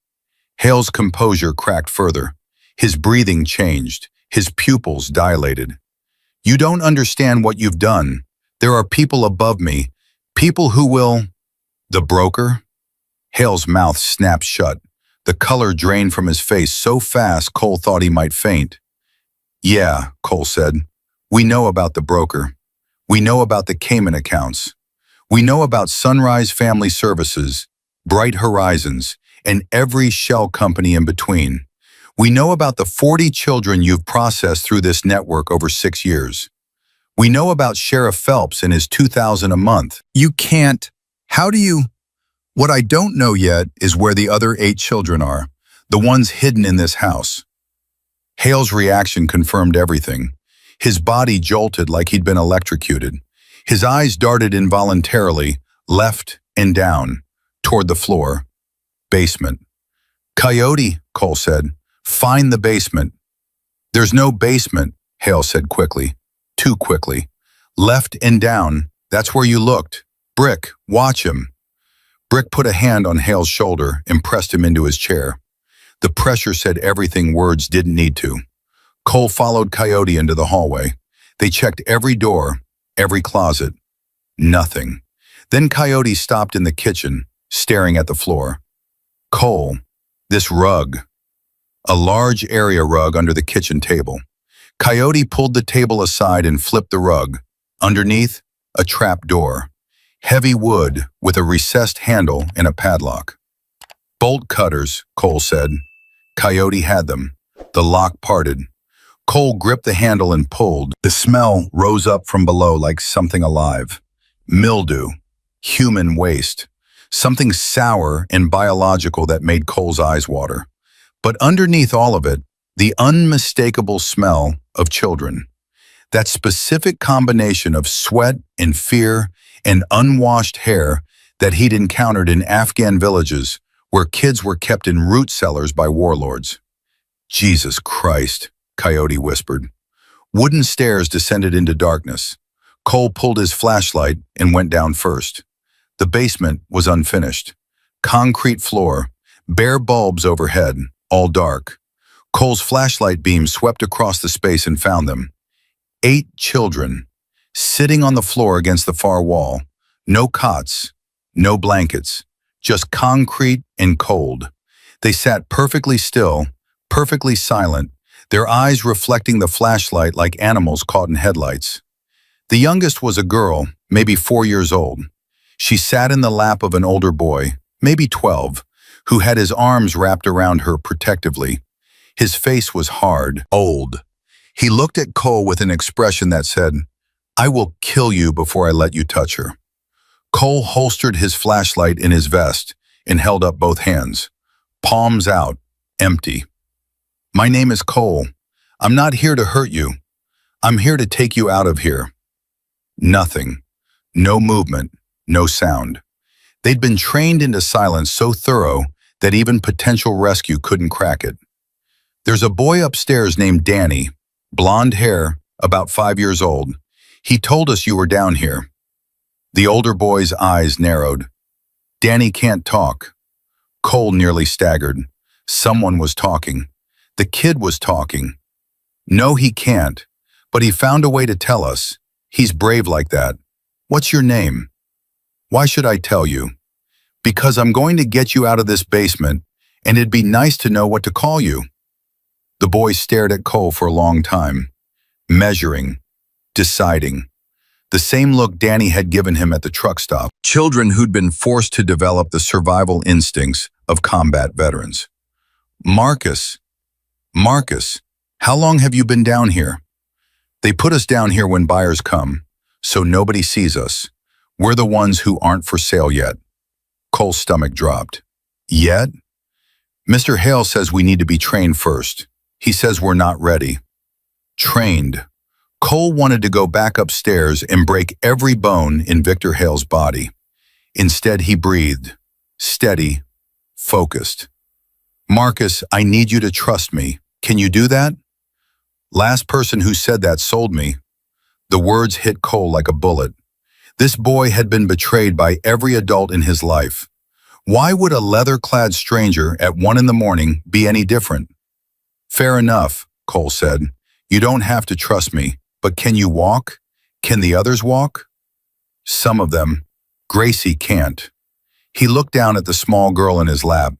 Speaker 1: Hale's composure cracked further. His breathing changed. His pupils dilated. "You don't understand what you've done. There are people above me. People who will—" "The broker?" Hale's mouth snapped shut. The color drained from his face so fast Cole thought he might faint. "Yeah," Cole said. "We know about the broker. We know about the Cayman accounts. We know about Sunrise Family Services, Bright Horizons, and every shell company in between. We know about the 40 children you've processed through this network over 6 years. We know about Sheriff Phelps and his $2,000 a month. You can't. How do you? What I don't know yet is where the other 8 children are, the ones hidden in this house." Hale's reaction confirmed everything. His body jolted like he'd been electrocuted. His eyes darted involuntarily, left and down, toward the floor. Basement. "Coyote," Cole said. "Find the basement." "There's no basement," Hale said quickly. Too quickly. "Left and down. That's where you looked. Brick, watch him." Brick put a hand on Hale's shoulder and pressed him into his chair. The pressure said everything words didn't need to. Cole followed Coyote into the hallway. They checked every door, every closet. Nothing. Then Coyote stopped in the kitchen, staring at the floor. "Cole, this rug." A large area rug under the kitchen table. Coyote pulled the table aside and flipped the rug. Underneath, a trap door. Heavy wood with a recessed handle and a padlock. Bolt cutters, Cole said. Coyote had them. The lock parted. Cole gripped the handle and pulled. The smell rose up from below like something alive. Mildew. Human waste. Something sour and biological that made Cole's eyes water. But underneath all of it, the unmistakable smell of children. That specific combination of sweat and fear and unwashed hair that he'd encountered in Afghan villages where kids were kept in root cellars by warlords. Jesus Christ, Coyote whispered. Wooden stairs descended into darkness. Cole pulled his flashlight and went down first. The basement was unfinished. Concrete floor, bare bulbs overhead, all dark. Cole's flashlight beam swept across the space and found them. 8 children, sitting on the floor against the far wall. No cots, no blankets, just concrete and cold. They sat perfectly still, perfectly silent, their eyes reflecting the flashlight like animals caught in headlights. The youngest was a girl, maybe 4 years old. She sat in the lap of an older boy, maybe 12, who had his arms wrapped around her protectively. His face was hard, old. He looked at Cole with an expression that said, "I will kill you before I let you touch her." Cole holstered his flashlight in his vest and held up both hands, palms out, empty. "My name is Cole. I'm not here to hurt you. I'm here to take you out of here." Nothing. No movement. No sound. They'd been trained into silence so thorough that even potential rescue couldn't crack it. "There's a boy upstairs named Danny, blonde hair, about 5 years old. He told us you were down here." The older boy's eyes narrowed. "Danny can't talk." Cole nearly staggered. Someone was talking. The kid was talking. "No, he can't, but he found a way to tell us. He's brave like that. What's your name?" "Why should I tell you?" "Because I'm going to get you out of this basement, and it'd be nice to know what to call you." The boy stared at Cole for a long time, measuring, deciding. The same look Danny had given him at the truck stop. Children who'd been forced to develop the survival instincts of combat veterans. Marcus, how long have you been down here?" "They put us down here when buyers come, so nobody sees us. We're the ones who aren't for sale yet." Cole's stomach dropped. "Yet?" "Mr. Hale says we need to be trained first. He says we're not ready." Trained. Cole wanted to go back upstairs and break every bone in Victor Hale's body. Instead, he breathed, steady, focused. "Marcus, I need you to trust me. Can you do that?" "Last person who said that sold me." The words hit Cole like a bullet. This boy had been betrayed by every adult in his life. Why would a leather-clad stranger at 1 in the morning be any different? "Fair enough," Cole said. "You don't have to trust me, but can you walk? Can the others walk?" "Some of them. Gracie can't." He looked down at the small girl in his lap.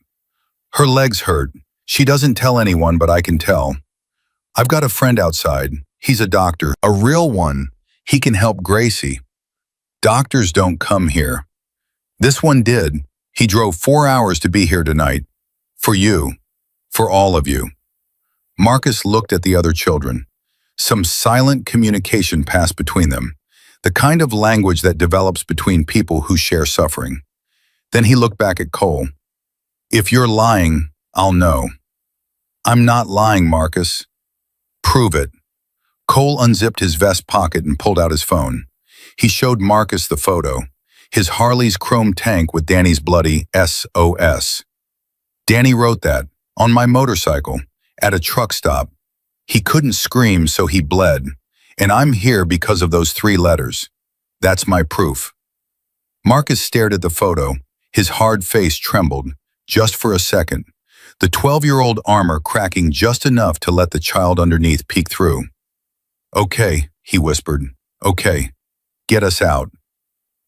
Speaker 1: "Her legs hurt. She doesn't tell anyone, but I can tell. I've got a friend outside. He's a doctor, a real one. He can help Gracie." "Doctors don't come here." "This one did. He drove 4 hours to be here tonight. For you. For all of you." Marcus looked at the other children. Some silent communication passed between them, the kind of language that develops between people who share suffering. Then he looked back at Cole. "If you're lying, I'll know." "I'm not lying, Marcus." "Prove it." Cole unzipped his vest pocket and pulled out his phone. He showed Marcus the photo, his Harley's chrome tank with Danny's bloody SOS. "Danny wrote that, on my motorcycle, at a truck stop. He couldn't scream, so he bled, and I'm here because of those 3 letters. That's my proof." Marcus stared at the photo. His hard face trembled, just for a second, the 12-year-old armor cracking just enough to let the child underneath peek through. "Okay," he whispered. "Okay. Get us out."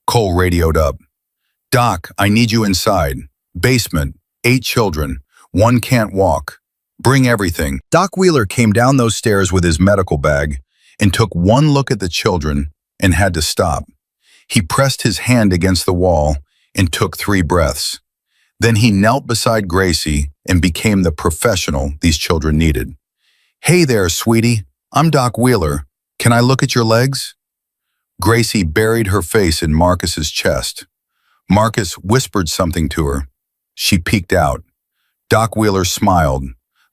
Speaker 1: Cole radioed up. "Doc, I need you inside. Basement, 8 children. 1 can't walk. Bring everything." Doc Wheeler came down those stairs with his medical bag and took one look at the children and had to stop. He pressed his hand against the wall and took 3 breaths. Then he knelt beside Gracie and became the professional these children needed. "Hey there, sweetie. I'm Doc Wheeler. Can I look at your legs?" Gracie buried her face in Marcus's chest. Marcus whispered something to her. She peeked out. Doc Wheeler smiled,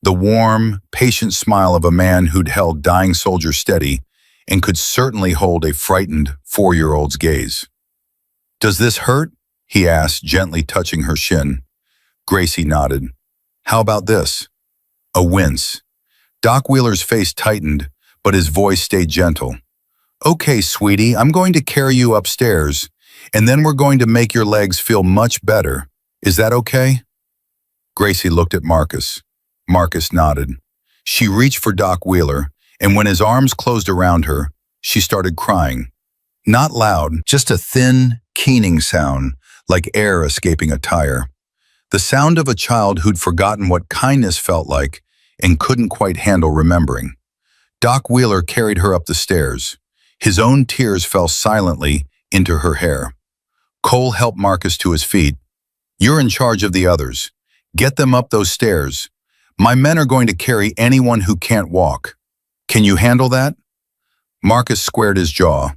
Speaker 1: the warm, patient smile of a man who'd held dying soldiers steady and could certainly hold a frightened 4-year-old's gaze. "Does this hurt?" he asked, gently touching her shin. Gracie nodded. "How about this?" A wince. Doc Wheeler's face tightened, but his voice stayed gentle. "Okay, sweetie, I'm going to carry you upstairs, and then we're going to make your legs feel much better. Is that okay?" Gracie looked at Marcus. Marcus nodded. She reached for Doc Wheeler, and when his arms closed around her, she started crying. Not loud, just a thin, keening sound, like air escaping a tire. The sound of a child who'd forgotten what kindness felt like and couldn't quite handle remembering. Doc Wheeler carried her up the stairs. His own tears fell silently into her hair. Cole helped Marcus to his feet. "You're in charge of the others. Get them up those stairs. My men are going to carry anyone who can't walk. Can you handle that?" Marcus squared his jaw.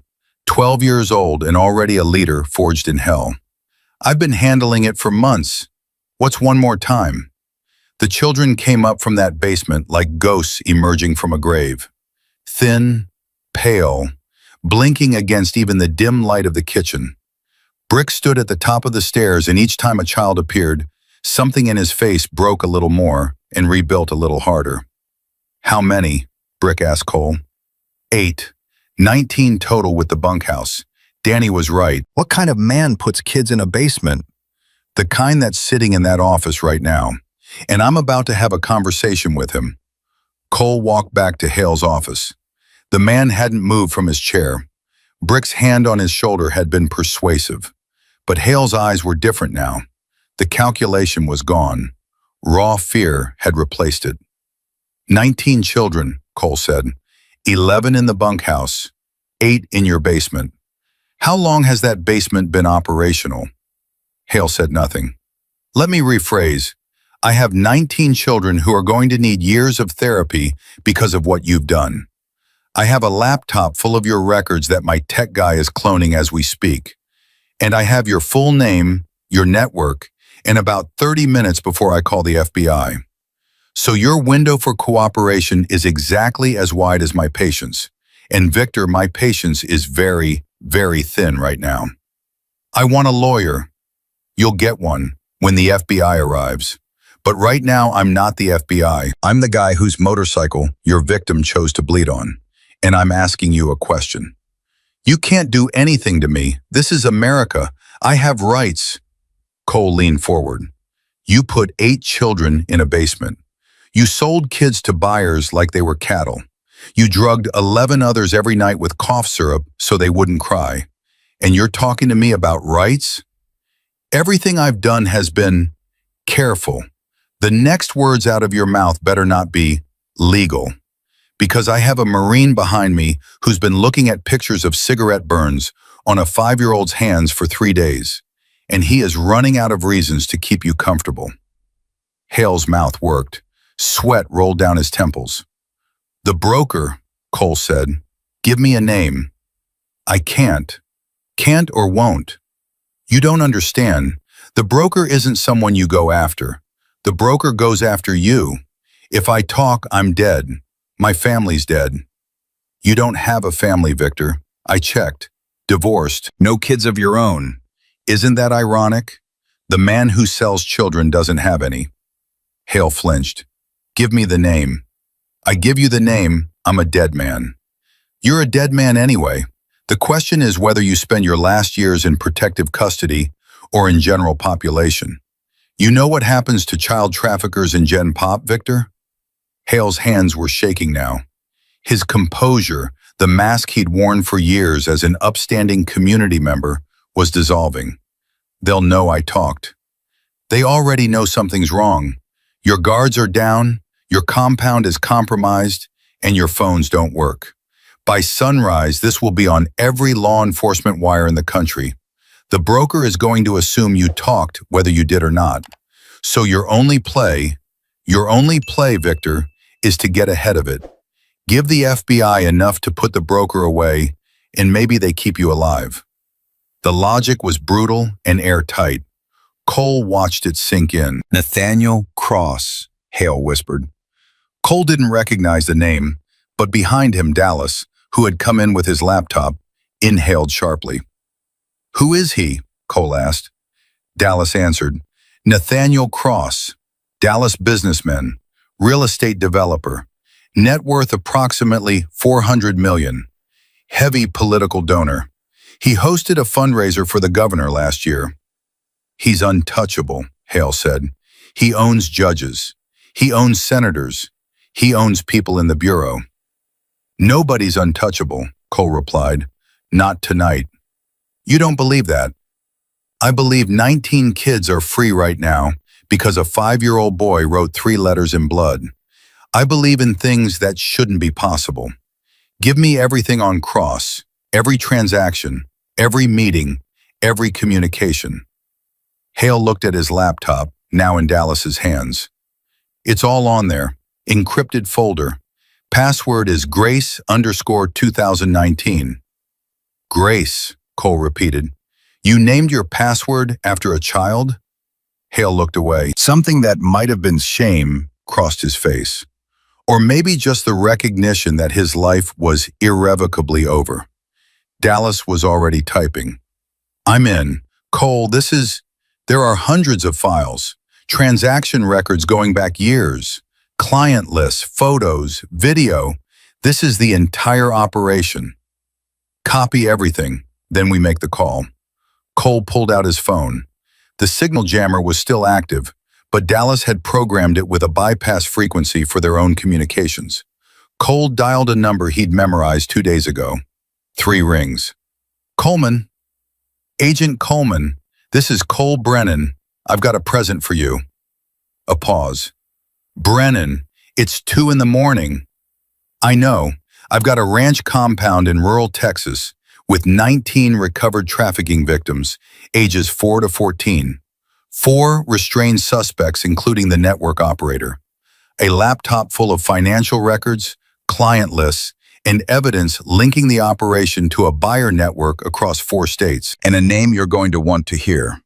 Speaker 1: 12 years old and already a leader forged in hell. "I've been handling it for months. What's one more time?" The children came up from that basement like ghosts emerging from a grave. Thin, pale, blinking against even the dim light of the kitchen. Brick stood at the top of the stairs, and each time a child appeared, something in his face broke a little more and rebuilt a little harder. "How many?" Brick asked Cole. 8. 19 total with the bunkhouse. Danny was right. What kind of man puts kids in a basement? The kind that's sitting in that office right now. And I'm about to have a conversation with him. Cole walked back to Hale's office. The man hadn't moved from his chair. Brick's hand on his shoulder had been persuasive. But Hale's eyes were different now. The calculation was gone. Raw fear had replaced it. 19 children, Cole said. 11 in the bunkhouse. 8 in your basement. How long has that basement been operational? Hale said nothing. Let me rephrase. I have 19 children who are going to need years of therapy because of what you've done. I have a laptop full of your records that my tech guy is cloning as we speak. And I have your full name, your network, in about 30 minutes before I call the FBI. So your window for cooperation is exactly as wide as my patience. And Victor, my patience is very, very thin right now. I want a lawyer. You'll get one when the FBI arrives. But right now, I'm not the FBI. I'm the guy whose motorcycle your victim chose to bleed on. And I'm asking you a question. You can't do anything to me. This is America. I have rights. Cole leaned forward. You put 8 children in a basement. You sold kids to buyers like they were cattle. You drugged 11 others every night with cough syrup so they wouldn't cry. And you're talking to me about rights? Everything I've done has been careful. The next words out of your mouth better not be legal. Because I have a Marine behind me who's been looking at pictures of cigarette burns on a 5-year-old's hands for 3 days. And he is running out of reasons to keep you comfortable. Hale's mouth worked. Sweat rolled down his temples. The broker, Cole said, give me a name. I can't. Can't or won't. You don't understand. The broker isn't someone you go after. The broker goes after you. If I talk, I'm dead. My family's dead. You don't have a family, Victor. I checked. Divorced. No kids of your own. Isn't that ironic? The man who sells children doesn't have any. Hale flinched. Give me the name. I give you the name, I'm a dead man. You're a dead man anyway. The question is whether you spend your last years in protective custody or in general population. You know what happens to child traffickers in Gen Pop, Victor? Hale's hands were shaking now. His composure, the mask he'd worn for years as an upstanding community member, was dissolving. They'll know I talked. They already know something's wrong. Your guards are down, your compound is compromised, and your phones don't work. By sunrise, this will be on every law enforcement wire in the country. The broker is going to assume you talked whether you did or not. So your only play, Victor, is to get ahead of it. Give the FBI enough to put the broker away, and maybe they keep you alive. The logic was brutal and airtight. Cole watched it sink in. Nathaniel Cross, Hale whispered. Cole didn't recognize the name, but behind him Dallas, who had come in with his laptop, inhaled sharply. Who is he? Cole asked. Dallas answered, Nathaniel Cross, Dallas businessman, real estate developer, net worth approximately $400 million, heavy political donor. He hosted a fundraiser for the governor last year. He's untouchable, Hale said. He owns judges. He owns senators. He owns people in the bureau. Nobody's untouchable, Cole replied. Not tonight. You don't believe that? I believe 19 kids are free right now because a 5-year-old boy wrote 3 letters in blood. I believe in things that shouldn't be possible. Give me everything on Cross, every transaction, every meeting, every communication. Hale looked at his laptop, now in Dallas's hands. It's all on there, encrypted folder. Password is Grace_2019. Grace, Cole repeated. You named your password after a child? Hale looked away. Something that might have been shame crossed his face. Or maybe just the recognition that his life was irrevocably over. Dallas was already typing. I'm in. Cole, there are hundreds of files, transaction records going back years, client lists, photos, video. This is the entire operation. Copy everything, then we make the call. Cole pulled out his phone. The signal jammer was still active, but Dallas had programmed it with a bypass frequency for their own communications. Cole dialed a number he'd memorized 2 days ago. 3 rings. Coleman. Agent Coleman, this is Cole Brennan. I've got a present for you. A pause. Brennan, it's 2 a.m. I know. I've got a ranch compound in rural Texas with 19 recovered trafficking victims, ages 4 to 14. 4 restrained suspects, including the network operator. A laptop full of financial records, client lists, and evidence linking the operation to a buyer network across 4 states, and a name you're going to want to hear.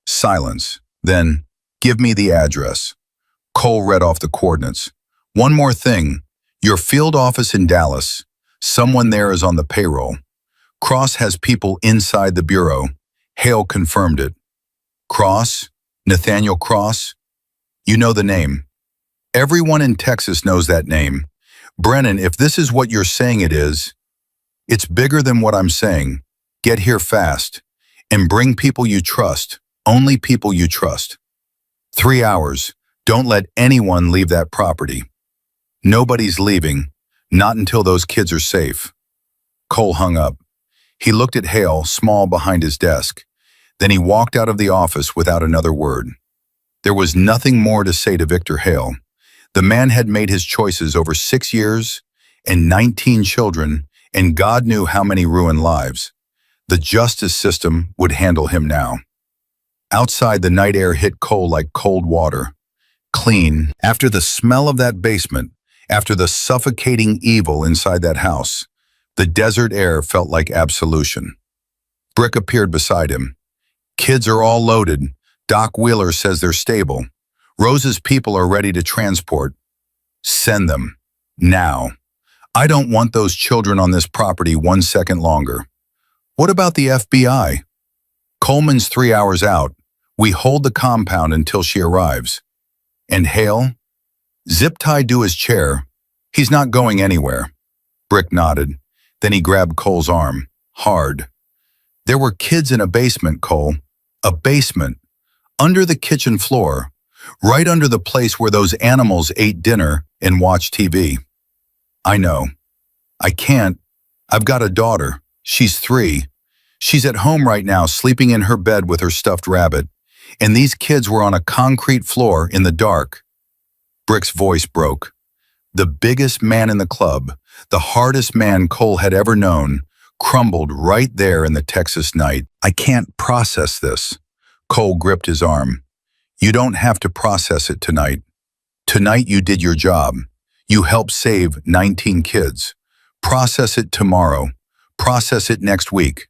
Speaker 1: Silence. Then, give me the address. Cole read off the coordinates. One more thing. Your field office in Dallas. Someone there is on the payroll. Cross has people inside the bureau. Hale confirmed it. Cross? Nathaniel Cross? You know the name. Everyone in Texas knows that name. Brennan, if this is what you're saying it is, it's bigger than what I'm saying. Get here fast. And bring people you trust. Only people you trust. 3 hours. Don't let anyone leave that property. Nobody's leaving. Not until those kids are safe. Cole hung up. He looked at Hale, small behind his desk. Then he walked out of the office without another word. There was nothing more to say to Victor Hale. The man had made his choices over 6 years and 19 children, and God knew how many ruined lives. The justice system would handle him now. Outside, the night air hit Cole like cold water. Clean, after the smell of that basement, after the suffocating evil inside that house. The desert air felt like absolution. Brick appeared beside him. Kids are all loaded. Doc Wheeler says they're stable. Rose's people are ready to transport. Send them. Now. I don't want those children on this property 1 second longer. What about the FBI? Coleman's 3 hours out. We hold the compound until she arrives. And Hale? Zip tied to his chair. He's not going anywhere. Brick nodded. Then he grabbed Cole's arm. Hard. There were kids in a basement, Cole. A basement. Under the kitchen floor. Right under the place where those animals ate dinner and watched TV. I know. I can't. I've got a daughter. She's 3. She's at home right now, sleeping in her bed with her stuffed rabbit. And these kids were on a concrete floor in the dark. Brick's voice broke. The biggest man in the club, the hardest man Cole had ever known, crumbled right there in the Texas night. I can't process this. Cole gripped his arm. You don't have to process it tonight. Tonight you did your job. You helped save 19 kids. Process it tomorrow. Process it next week.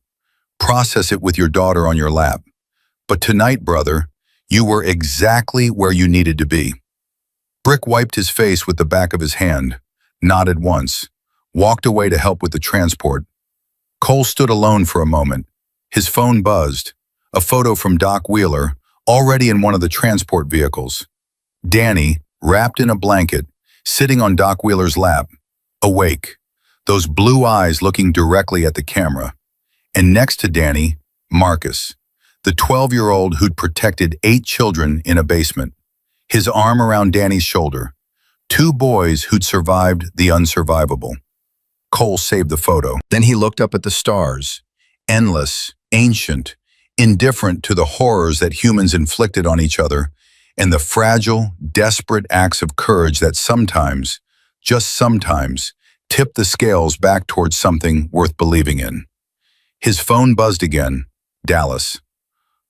Speaker 1: Process it with your daughter on your lap. But tonight, brother, you were exactly where you needed to be. Brick wiped his face with the back of his hand, nodded once, walked away to help with the transport. Cole stood alone for a moment. His phone buzzed. A photo from Doc Wheeler, already in one of the transport vehicles. Danny, wrapped in a blanket, sitting on Doc Wheeler's lap, awake, those blue eyes looking directly at the camera. And next to Danny, Marcus, the 12-year-old who'd protected 8 children in a basement, his arm around Danny's shoulder. 2 boys who'd survived the unsurvivable. Cole saved the photo. Then he looked up at the stars, endless, ancient, indifferent to the horrors that humans inflicted on each other, and the fragile, desperate acts of courage that sometimes, just sometimes, tip the scales back towards something worth believing in. His phone buzzed again. Dallas.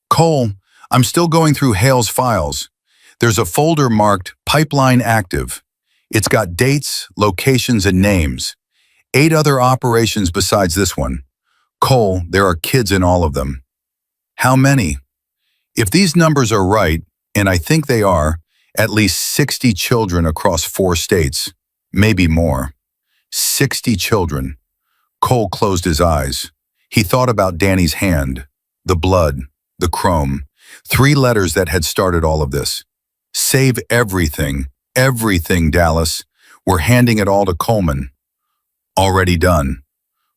Speaker 1: Cole, I'm still going through Hale's files. There's a folder marked Pipeline Active. It's got dates, locations, and names. 8 other operations besides this one. Cole, there are kids in all of them. How many? If these numbers are right, and I think they are, at least 60 children across 4 states, maybe more. 60 children. Cole closed his eyes. He thought about Danny's hand, the blood, the chrome, 3 letters that had started all of this. Save everything, everything, Dallas. We're handing it all to Coleman. Already done.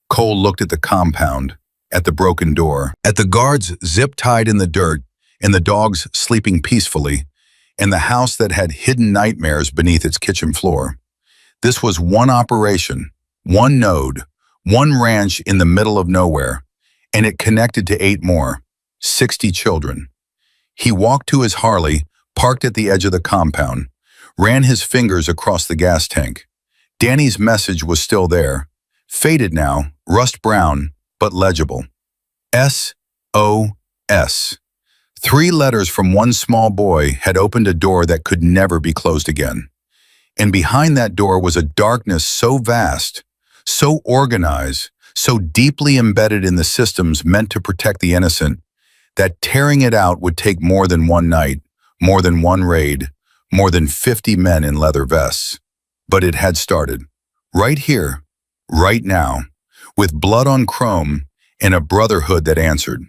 Speaker 1: Cole looked at the compound, at the broken door, at the guards zip-tied in the dirt, and the dogs sleeping peacefully, and the house that had hidden nightmares beneath its kitchen floor. This was one operation, one node, one ranch in the middle of nowhere, and it connected to 8 more, 60 children. He walked to his Harley, parked at the edge of the compound, ran his fingers across the gas tank. Danny's message was still there, faded now, rust brown, but legible. SOS. 3 letters from one small boy had opened a door that could never be closed again. And behind that door was a darkness so vast, so organized, so deeply embedded in the systems meant to protect the innocent, that tearing it out would take more than one night, more than one raid, more than 50 men in leather vests. But it had started. Right here, right now, with blood on chrome and a brotherhood that answered.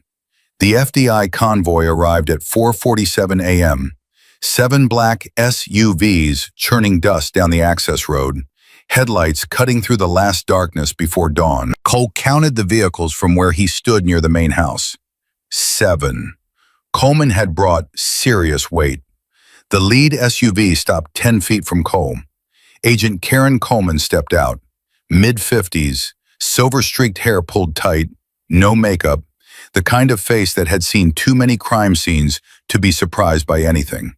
Speaker 1: The FDI convoy arrived at 4:47 a.m. 7 black SUVs churning dust down the access road, headlights cutting through the last darkness before dawn. Cole counted the vehicles from where he stood near the main house. 7. Coleman had brought serious weight. The lead SUV stopped 10 feet from Cole. Agent Karen Coleman stepped out. Mid-50s, silver-streaked hair pulled tight, no makeup, the kind of face that had seen too many crime scenes to be surprised by anything.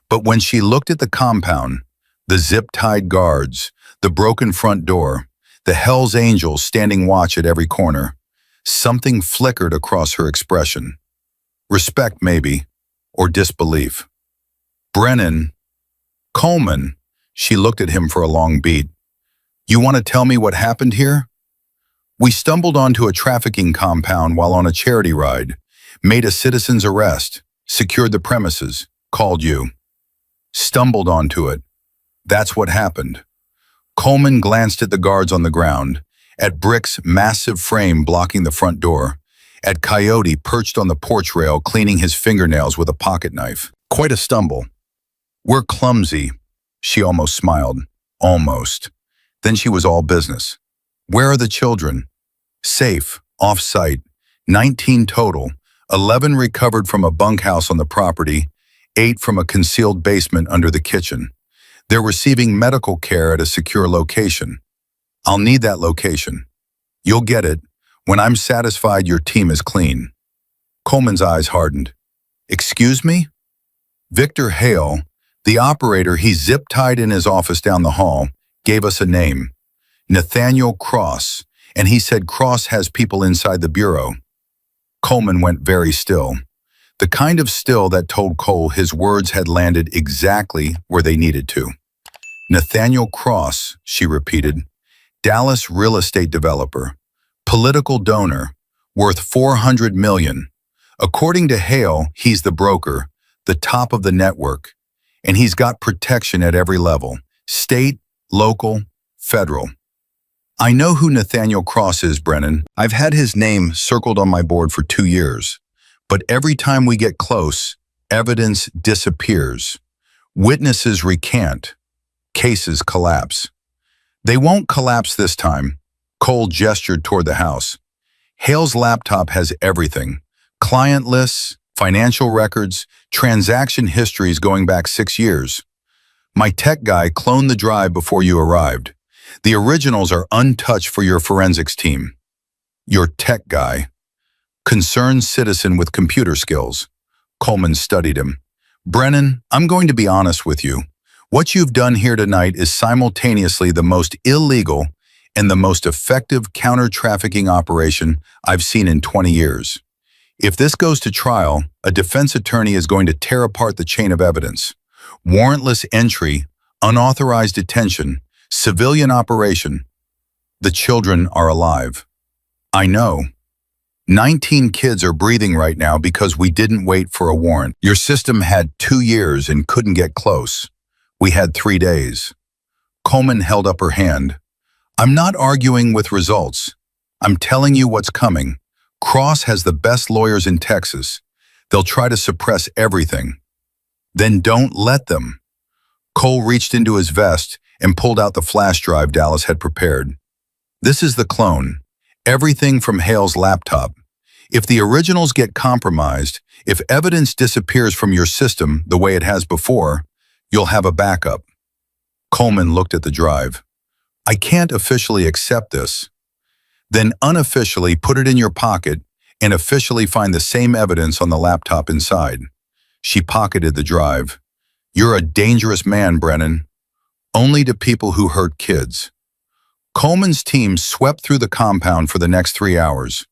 Speaker 1: But when she looked at the compound, the zip-tied guards, the broken front door, the Hell's Angels standing watch at every corner, something flickered across her expression. Respect, maybe, or disbelief. Brennan, Coleman, she looked at him for a long beat. You want to tell me what happened here? We stumbled onto a trafficking compound while on a charity ride, made a citizen's arrest, secured the premises, called you. Stumbled onto it. That's what happened. Coleman glanced at the guards on the ground, at Brick's massive frame blocking the front door, at Coyote perched on the porch rail cleaning his fingernails with a pocket knife. Quite a stumble. We're clumsy. She almost smiled. Almost. Then she was all business. Where are the children? Safe, off-site, 19 total, 11 recovered from a bunkhouse on the property, 8 from a concealed basement under the kitchen. They're receiving medical care at a secure location. I'll need that location. You'll get it when I'm satisfied your team is clean. Coleman's eyes hardened. Excuse me? Victor Hale, the operator he zip-tied in his office down the hall, gave us a name. Nathaniel Cross, and he said Cross has people inside the bureau. Coleman went very still. The kind of still that told Cole his words had landed exactly where they needed to. Nathaniel Cross, she repeated. Dallas real estate developer. Political donor. Worth $400 million. According to Hale, he's the broker, the top of the network. And he's got protection at every level. State, local, federal. I know who Nathaniel Cross is, Brennan. I've had his name circled on my board for 2 years. But every time we get close, evidence disappears. Witnesses recant. Cases collapse. They won't collapse this time. Cole gestured toward the house. Hale's laptop has everything. Client lists, financial records, transaction histories going back 6 years. My tech guy cloned the drive before you arrived. The originals are untouched for your forensics team. Your tech guy. Concerned citizen with computer skills. Coleman studied him. Brennan, I'm going to be honest with you. What you've done here tonight is simultaneously the most illegal and the most effective counter-trafficking operation I've seen in 20 years. If this goes to trial, a defense attorney is going to tear apart the chain of evidence. Warrantless entry, unauthorized detention, civilian operation. The children are alive. I know. 19 kids are breathing right now because we didn't wait for a warrant. Your system had 2 years and couldn't get close. We had 3 days. Coleman held up her hand. I'm not arguing with results. I'm telling you what's coming. Cross has the best lawyers in Texas. They'll try to suppress everything. Then don't let them. Cole reached into his vest and pulled out the flash drive Dallas had prepared. This is the clone. Everything from Hale's laptop. If the originals get compromised, if evidence disappears from your system the way it has before, you'll have a backup. Coleman looked at the drive. I can't officially accept this. Then unofficially put it in your pocket and officially find the same evidence on the laptop inside. She pocketed the drive. You're a dangerous man, Brennan. Only to people who hurt kids. Coleman's team swept through the compound for the next 3 hours.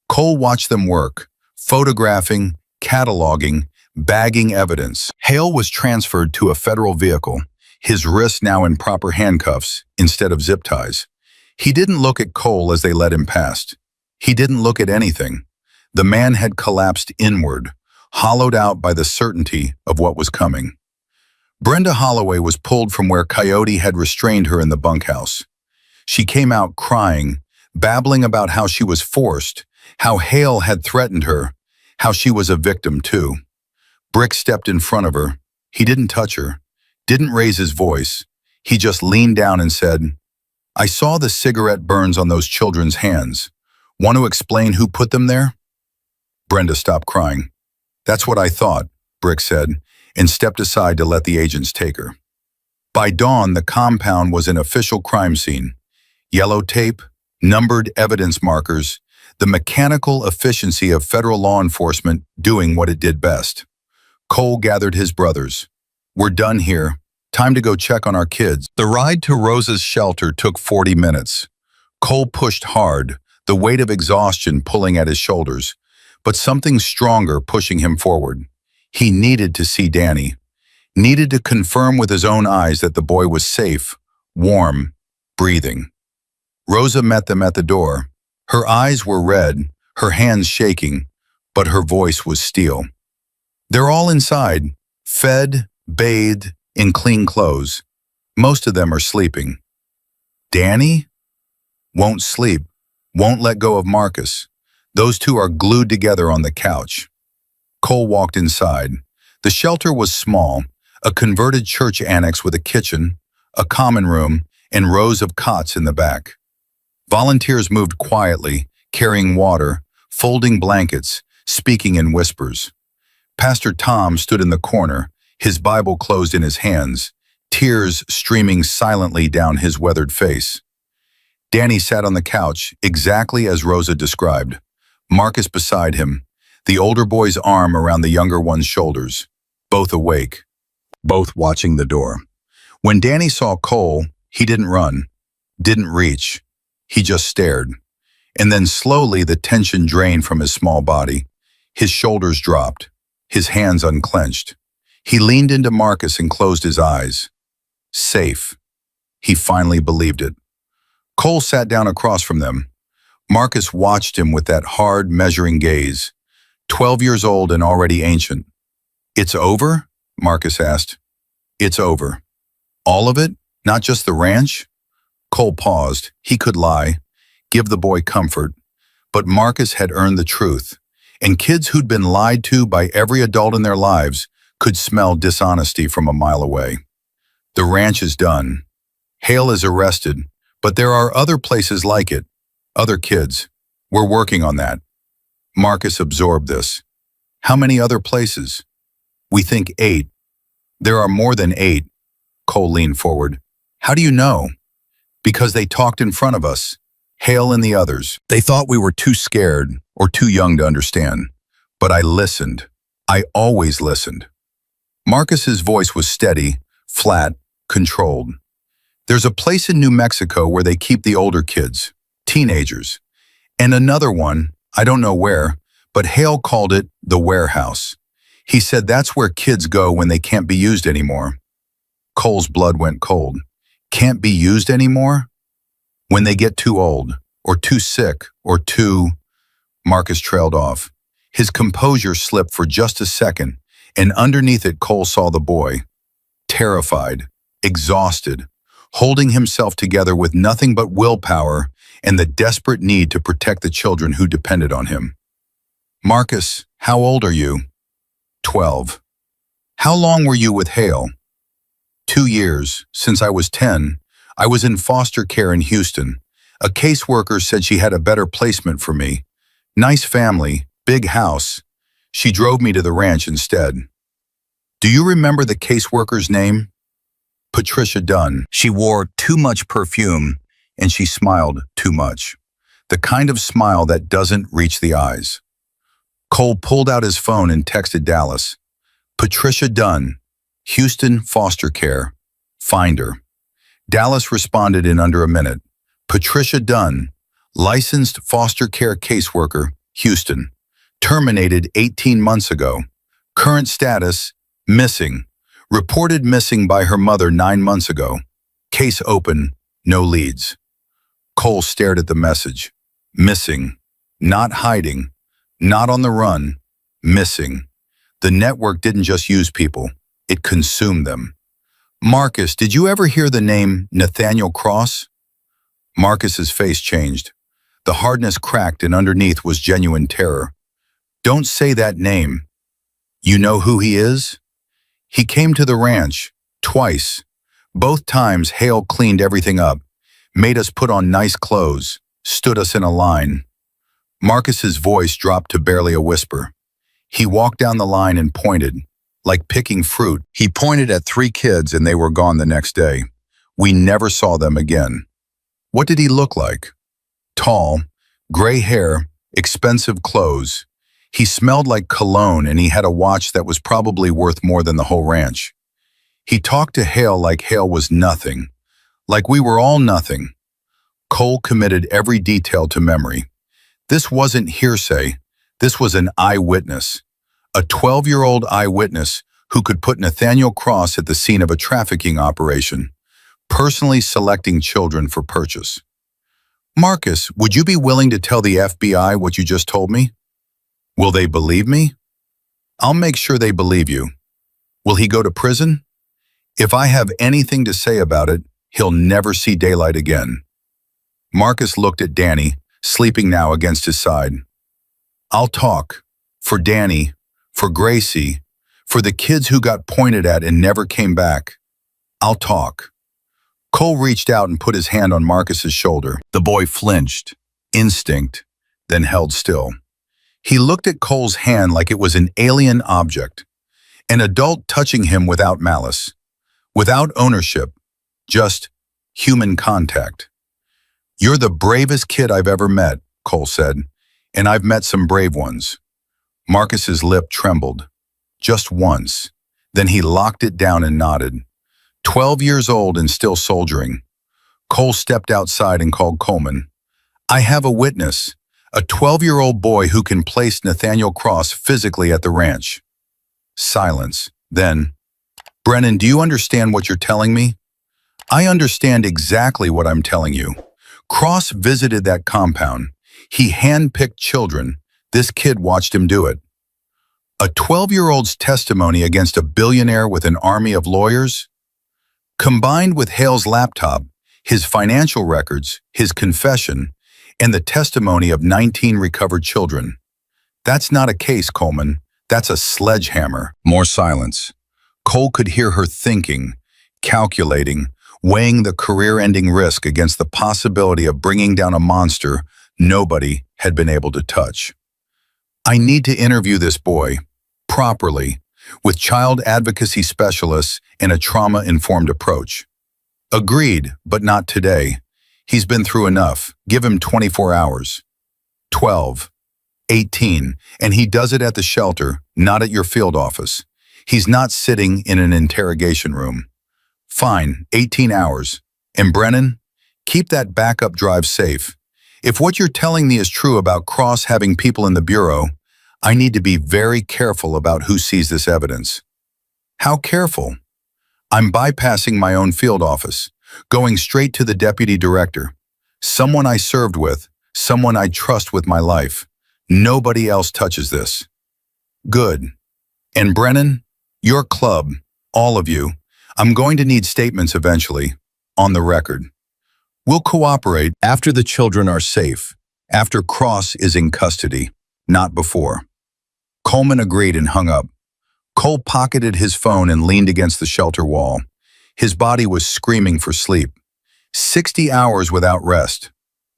Speaker 1: Cole watched them work, photographing, cataloging, bagging evidence. Hale was transferred to a federal vehicle, his wrists now in proper handcuffs instead of zip ties. He didn't look at Cole as they led him past. He didn't look at anything. The man had collapsed inward, hollowed out by the certainty of what was coming. Brenda Holloway was pulled from where Coyote had restrained her in the bunkhouse. She came out crying, babbling about how she was forced, how Hale had threatened her, how she was a victim too. Brick stepped in front of her. He didn't touch her, didn't raise his voice. He just leaned down and said, I saw the cigarette burns on those children's hands. Want to explain who put them there? Brenda stopped crying. That's what I thought, Brick said, and stepped aside to let the agents take her. By dawn, the compound was an official crime scene. Yellow tape, numbered evidence markers, the mechanical efficiency of federal law enforcement doing what it did best. Cole gathered his brothers. We're done here. Time to go check on our kids. The ride to Rosa's shelter took 40 minutes. Cole pushed hard, the weight of exhaustion pulling at his shoulders, but something stronger pushing him forward. He needed to see Danny, needed to confirm with his own eyes that the boy was safe, warm, breathing. Rosa met them at the door. Her eyes were red, her hands shaking, but her voice was steel. They're all inside, fed, bathed, in clean clothes. Most of them are sleeping. Danny? Won't sleep, won't let go of Marcus. Those two are glued together on the couch. Cole walked inside. The shelter was small, a converted church annex with a kitchen, a common room, and rows of cots in the back. Volunteers moved quietly, carrying water, folding blankets, speaking in whispers. Pastor Tom stood in the corner, his Bible closed in his hands, tears streaming silently down his weathered face. Danny sat on the couch, exactly as Rosa described, Marcus beside him, the older boy's arm around the younger one's shoulders, both awake, both watching the door. When Danny saw Cole, he didn't run, didn't reach. He just stared. And then slowly the tension drained from his small body. His shoulders dropped. his hands unclenched. He leaned into Marcus and closed his eyes. Safe. He finally believed it. Cole sat down across from them. Marcus watched him with that hard, measuring gaze. 12 years old and already ancient. It's over? Marcus asked. It's over. All of it? Not just the ranch? Cole paused. He could lie, give the boy comfort. But Marcus had earned the truth. And kids who'd been lied to by every adult in their lives could smell dishonesty from a mile away. The ranch is done. Hale is arrested, but there are other places like it. Other kids. We're working on that. Marcus absorbed this. How many other places? We think 8. There are more than 8. Cole leaned forward. How do you know? Because they talked in front of us. Hale and the others. They thought we were too scared or too young to understand. But I listened. I always listened. Marcus's voice was steady, flat, controlled. There's a place in New Mexico where they keep the older kids, teenagers. And another one, I don't know where, but Hale called it the warehouse. He said that's where kids go when they can't be used anymore. Cole's blood went cold. Can't be used anymore? When they get too old, or too sick, or too... Marcus trailed off. His composure slipped for just a second, and underneath it Cole saw the boy. Terrified, exhausted, holding himself together with nothing but willpower and the desperate need to protect the children who depended on him. Marcus, how old are you? 12. How long were you with Hale? 2 years, since I was 10. I was in foster care in Houston. A caseworker said she had a better placement for me. Nice family, big house. She drove me to the ranch instead. Do you remember the caseworker's name? Patricia Dunn. She wore too much perfume, and she smiled too much. The kind of smile that doesn't reach the eyes. Cole pulled out his phone and texted Dallas. Patricia Dunn, Houston foster care. Find her. Dallas responded in under a minute. Patricia Dunn, licensed foster care caseworker, Houston. Terminated 18 months ago. Current status, missing. Reported missing by her mother 9 months ago. Case open, no leads. Cole stared at the message. Missing. Not hiding. Not on the run. Missing. The network didn't just use people. It consumed them. Marcus, did you ever hear the name Nathaniel Cross? Marcus's face changed. The hardness cracked and underneath was genuine terror. Don't say that name. You know who he is? He came to the ranch, twice. Both times Hale cleaned everything up, made us put on nice clothes, stood us in a line. Marcus's voice dropped to barely a whisper. He walked down the line and pointed. Like picking fruit, he pointed at 3 kids and they were gone the next day. We never saw them again. What did he look like? Tall, gray hair, expensive clothes. He smelled like cologne and he had a watch that was probably worth more than the whole ranch. He talked to Hale like Hale was nothing, like we were all nothing. Cole committed every detail to memory. This wasn't hearsay. This was an eyewitness. A 12-year-old eyewitness who could put Nathaniel Cross at the scene of a trafficking operation, personally selecting children for purchase. Marcus, would you be willing to tell the FBI what you just told me? Will they believe me? I'll make sure they believe you. Will he go to prison? If I have anything to say about it, he'll never see daylight again. Marcus looked at Danny, sleeping now against his side. I'll talk. For Danny, for Gracie, for the kids who got pointed at and never came back. I'll talk. Cole reached out and put his hand on Marcus's shoulder. The boy flinched, instinct, then held still. He looked at Cole's hand like it was an alien object, an adult touching him without malice, without ownership, just human contact. You're the bravest kid I've ever met, Cole said, and I've met some brave ones. Marcus's lip trembled. Just once. Then he locked it down and nodded. 12 years old and still soldiering. Cole stepped outside and called Coleman. I have a witness, a 12-year-old boy who can place Nathaniel Cross physically at the ranch. Silence. Then, Brennan, do you understand what you're telling me? I understand exactly what I'm telling you. Cross visited that compound. He handpicked children. This kid watched him do it. A 12-year-old's testimony against a billionaire with an army of lawyers? Combined with Hale's laptop, his financial records, his confession, and the testimony of 19 recovered children. That's not a case, Coleman. That's a sledgehammer. More silence. Cole could hear her thinking, calculating, weighing the career-ending risk against the possibility of bringing down a monster nobody had been able to touch. I need to interview this boy, properly, with child advocacy specialists and a trauma-informed approach. Agreed, but not today. He's been through enough. Give him 24 hours. 12. 18, and he does it at the shelter, not at your field office. He's not sitting in an interrogation room. Fine, 18 hours. And Brennan, keep that backup drive safe. If what you're telling me is true about Cross having people in the Bureau, I need to be very careful about who sees this evidence. How careful? I'm bypassing my own field office, going straight to the deputy director, someone I served with, someone I trust with my life. Nobody else touches this. Good. And Brennan, your club, all of you, I'm going to need statements eventually, on the record. We'll cooperate after the children are safe, after Cross is in custody, not before. Coleman agreed and hung up. Cole pocketed his phone and leaned against the shelter wall. His body was screaming for sleep. 60 hours without rest.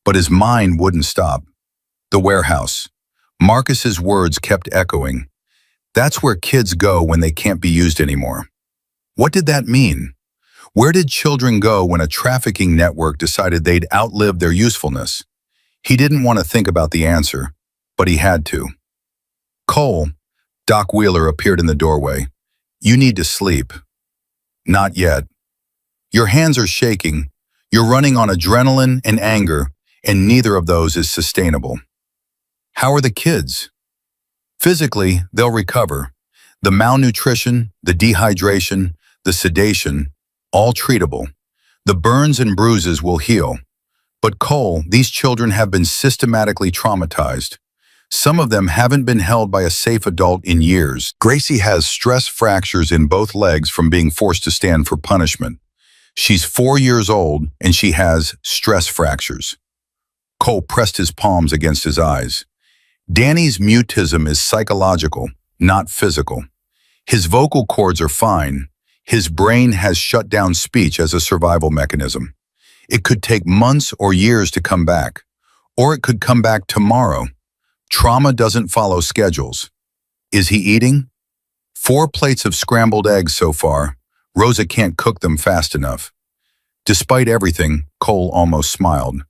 Speaker 1: But his mind wouldn't stop. The warehouse. Marcus's words kept echoing. That's where kids go when they can't be used anymore. What did that mean? Where did children go when a trafficking network decided they'd outlived their usefulness? He didn't want to think about the answer, but he had to. Cole, Doc Wheeler appeared in the doorway. You need to sleep. Not yet. Your hands are shaking. You're running on adrenaline and anger, and neither of those is sustainable. How are the kids? Physically, they'll recover. The malnutrition, the dehydration, the sedation, all treatable. The burns and bruises will heal. But Cole, these children have been systematically traumatized. Some of them haven't been held by a safe adult in years. Gracie has stress fractures in both legs from being forced to stand for punishment. She's 4 years old and she has stress fractures. Cole pressed his palms against his eyes. Danny's mutism is psychological, not physical. His vocal cords are fine. His brain has shut down speech as a survival mechanism. It could take months or years to come back, or it could come back tomorrow. Trauma doesn't follow schedules. Is he eating? 4 plates of scrambled eggs so far. Rosa can't cook them fast enough. Despite everything, Cole almost smiled.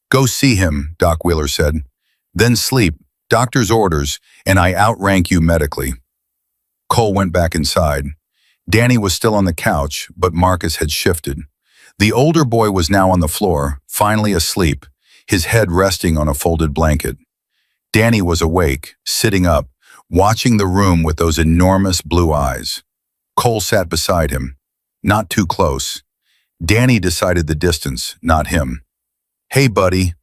Speaker 1: Go see him, Doc Wheeler said. Then sleep, doctor's orders, and I outrank you medically. Cole went back inside. Danny was still on the couch, but Marcus had shifted. The older boy was now on the floor, finally asleep, his head resting on a folded blanket. Danny was awake, sitting up, watching the room with those enormous blue eyes. Cole sat beside him, not too close. Danny decided the distance, not him. Hey, buddy.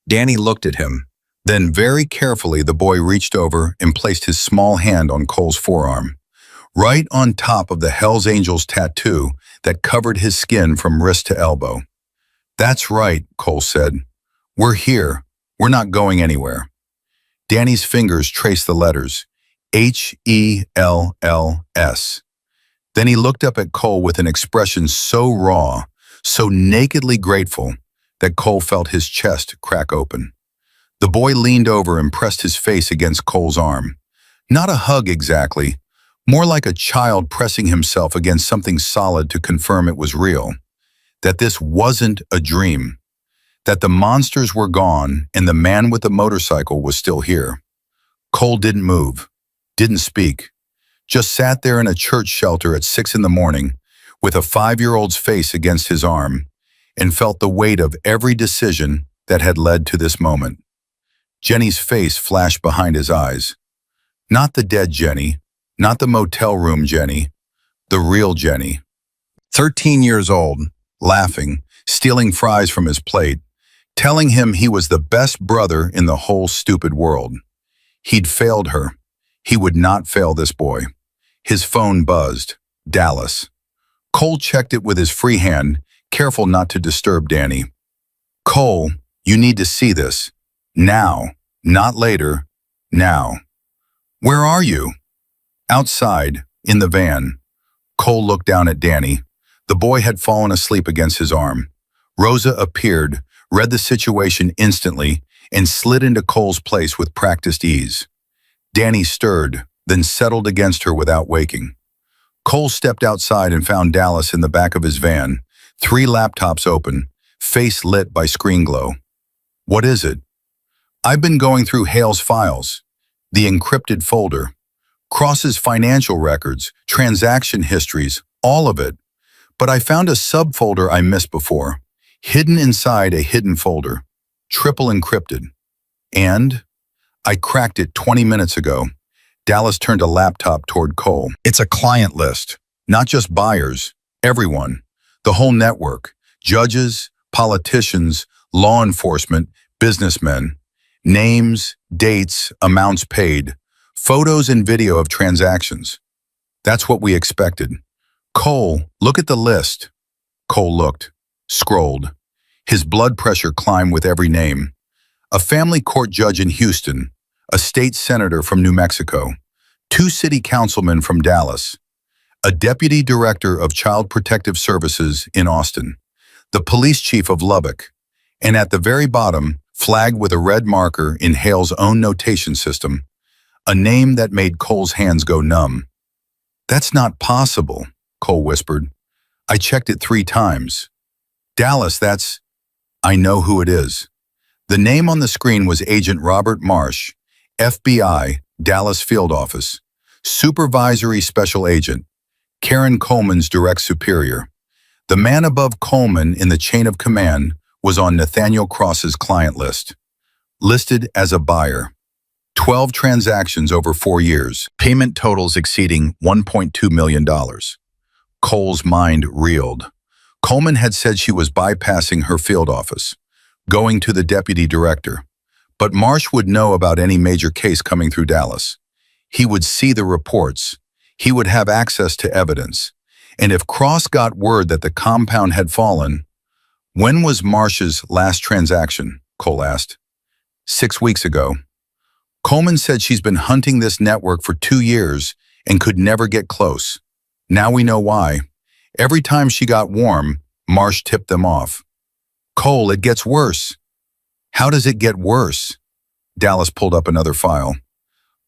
Speaker 1: Danny looked at him. Then very carefully the boy reached over and placed his small hand on Cole's forearm, right on top of the Hells Angels tattoo that covered his skin from wrist to elbow. That's right, Cole said. We're here. We're not going anywhere. Danny's fingers traced the letters, H-E-L-L-S. Then he looked up at Cole with an expression so raw, so nakedly grateful, that Cole felt his chest crack open. The boy leaned over and pressed his face against Cole's arm. Not a hug exactly, more like a child pressing himself against something solid to confirm it was real, that this wasn't a dream, that the monsters were gone and the man with the motorcycle was still here. Cole didn't move, didn't speak, just sat there in a church shelter at 6 a.m. with a 5-year-old's face against his arm and felt the weight of every decision that had led to this moment. Jenny's face flashed behind his eyes. Not the dead Jenny, Not the motel room Jenny, the real Jenny. 13 years old, laughing, stealing fries from his plate, telling him he was the best brother in the whole stupid world. He'd failed her. He would not fail this boy. His phone buzzed. Dallas. Cole checked it with his free hand, careful not to disturb Danny. Cole, you need to see this. Now. Not later. Now. Where are you? Outside, in the van. Cole looked down at Danny. The boy had fallen asleep against his arm. Rosa appeared, read the situation instantly, and slid into Cole's place with practiced ease. Danny stirred, then settled against her without waking. Cole stepped outside and found Dallas in the back of his van, 3 laptops open, face lit by screen glow. What is it? I've been going through Hale's files, the encrypted folder, Cross's financial records, transaction histories, all of it. But I found a subfolder I missed before, hidden inside a hidden folder, triple encrypted. And I cracked it 20 minutes ago. Dallas turned a laptop toward Cole. It's a client list, not just buyers, everyone, the whole network, judges, politicians, law enforcement, businessmen, names, dates, amounts paid, photos and video of transactions. That's what we expected. Cole, look at the list. Cole looked, scrolled. His blood pressure climbed with every name. A family court judge in Houston, a state senator from New Mexico, 2 city councilmen from Dallas, a deputy director of Child Protective Services in Austin, the police chief of Lubbock, and at the very bottom, flagged with a red marker in Hale's own notation system, a name that made Cole's hands go numb. That's not possible, Cole whispered. I checked it 3 times. Dallas, I know who it is. The name on the screen was Agent Robert Marsh, FBI, Dallas Field Office, Supervisory Special Agent, Karen Coleman's direct superior. The man above Coleman in the chain of command was on Nathaniel Cross's client list, listed as a buyer. 12 transactions over 4 years, payment totals exceeding $1.2 million. Cole's mind reeled. Coleman had said she was bypassing her field office, going to the deputy director. But Marsh would know about any major case coming through Dallas. He would see the reports. He would have access to evidence. And if Cross got word that the compound had fallen, when was Marsh's last transaction? Cole asked. 6 weeks ago. Coleman said she's been hunting this network for 2 years and could never get close. Now we know why. Every time she got warm, Marsh tipped them off. Cole, it gets worse. How does it get worse? Dallas pulled up another file.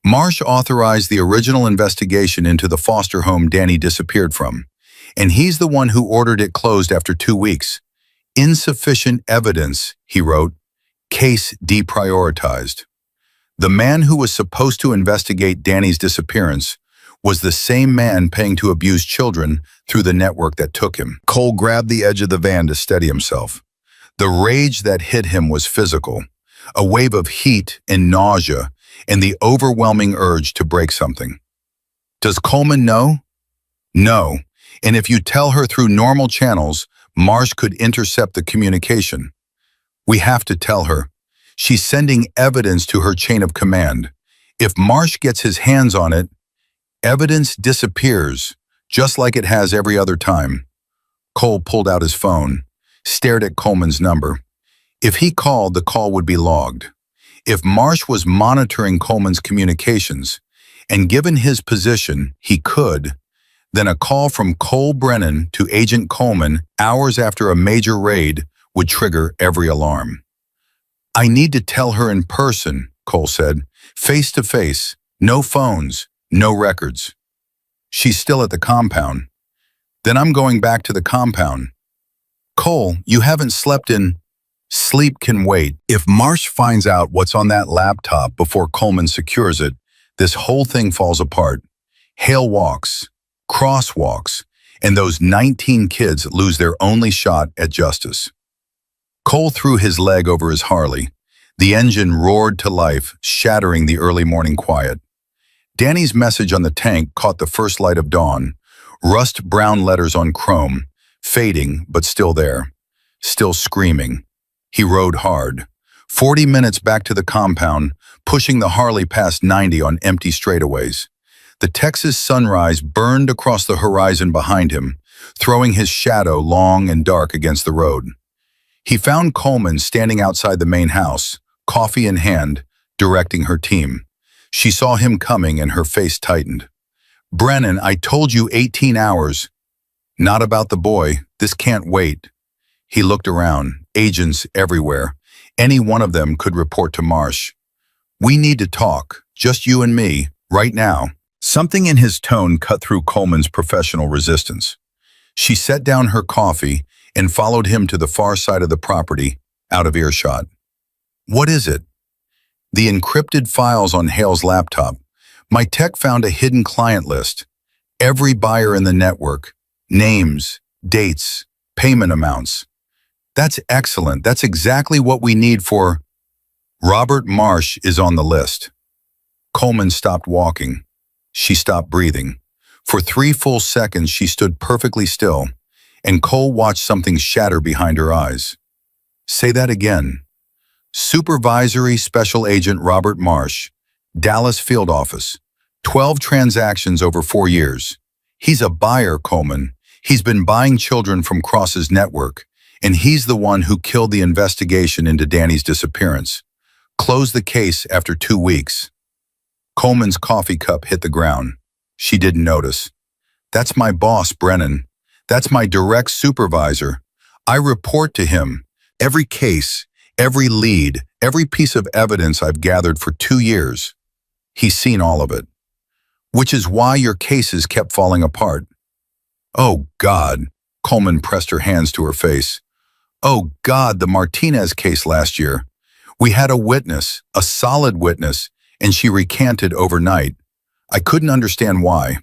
Speaker 1: Marsh authorized the original investigation into the foster home Danny disappeared from, and he's the one who ordered it closed after 2 weeks. Insufficient evidence, he wrote. Case deprioritized. The man who was supposed to investigate Danny's disappearance was the same man paying to abuse children through the network that took him. Cole grabbed the edge of the van to steady himself. The rage that hit him was physical, a wave of heat and nausea, and the overwhelming urge to break something. Does Coleman know? No, and if you tell her through normal channels, Marsh could intercept the communication. We have to tell her. She's sending evidence to her chain of command. If Marsh gets his hands on it, evidence disappears, just like it has every other time. Cole pulled out his phone, stared at Coleman's number. If he called, the call would be logged. If Marsh was monitoring Coleman's communications, and given his position, he could, then a call from Cole Brennan to Agent Coleman hours after a major raid would trigger every alarm. I need to tell her in person, Cole said, face to face, no phones, no records. She's still at the compound. Then I'm going back to the compound. Cole, you haven't slept in... Sleep can wait. If Marsh finds out what's on that laptop before Coleman secures it, this whole thing falls apart. Hale walks, Cross walks, and those 19 kids lose their only shot at justice. Cole threw his leg over his Harley. The engine roared to life, shattering the early morning quiet. Danny's message on the tank caught the first light of dawn. Rust-brown letters on chrome, fading but still there. Still screaming. He rode hard. 40 minutes back to the compound, pushing the Harley past 90 on empty straightaways. The Texas sunrise burned across the horizon behind him, throwing his shadow long and dark against the road. He found Coleman standing outside the main house, coffee in hand, directing her team. She saw him coming and her face tightened. "Brennan, I told you 18 hours. Not about the boy. This can't wait." He looked around, agents everywhere. Any one of them could report to Marsh. "We need to talk, just you and me, right now." Something in his tone cut through Coleman's professional resistance. She set down her coffee and followed him to the far side of the property, out of earshot. "What is it?" "The encrypted files on Hale's laptop. My tech found a hidden client list. Every buyer in the network. Names, dates, payment amounts." "That's excellent. That's exactly what we need for—" "Robert Marsh is on the list." Coleman stopped walking. She stopped breathing. For 3 full seconds she stood perfectly still, and Cole watched something shatter behind her eyes. "Say that again." "Supervisory Special Agent Robert Marsh, Dallas Field Office. 12 transactions over 4 years. He's a buyer, Coleman. He's been buying children from Cross's network, and he's the one who killed the investigation into Danny's disappearance. Closed the case after 2 weeks." Coleman's coffee cup hit the ground. She didn't notice. "That's my boss, Brennan. That's my direct supervisor. I report to him. Every case, every lead, every piece of evidence I've gathered for 2 years. He's seen all of it. Which is why your cases kept falling apart." "Oh, God." Coleman pressed her hands to her face. "Oh, God, the Martinez case last year. We had a witness, a solid witness, and she recanted overnight. I couldn't understand why.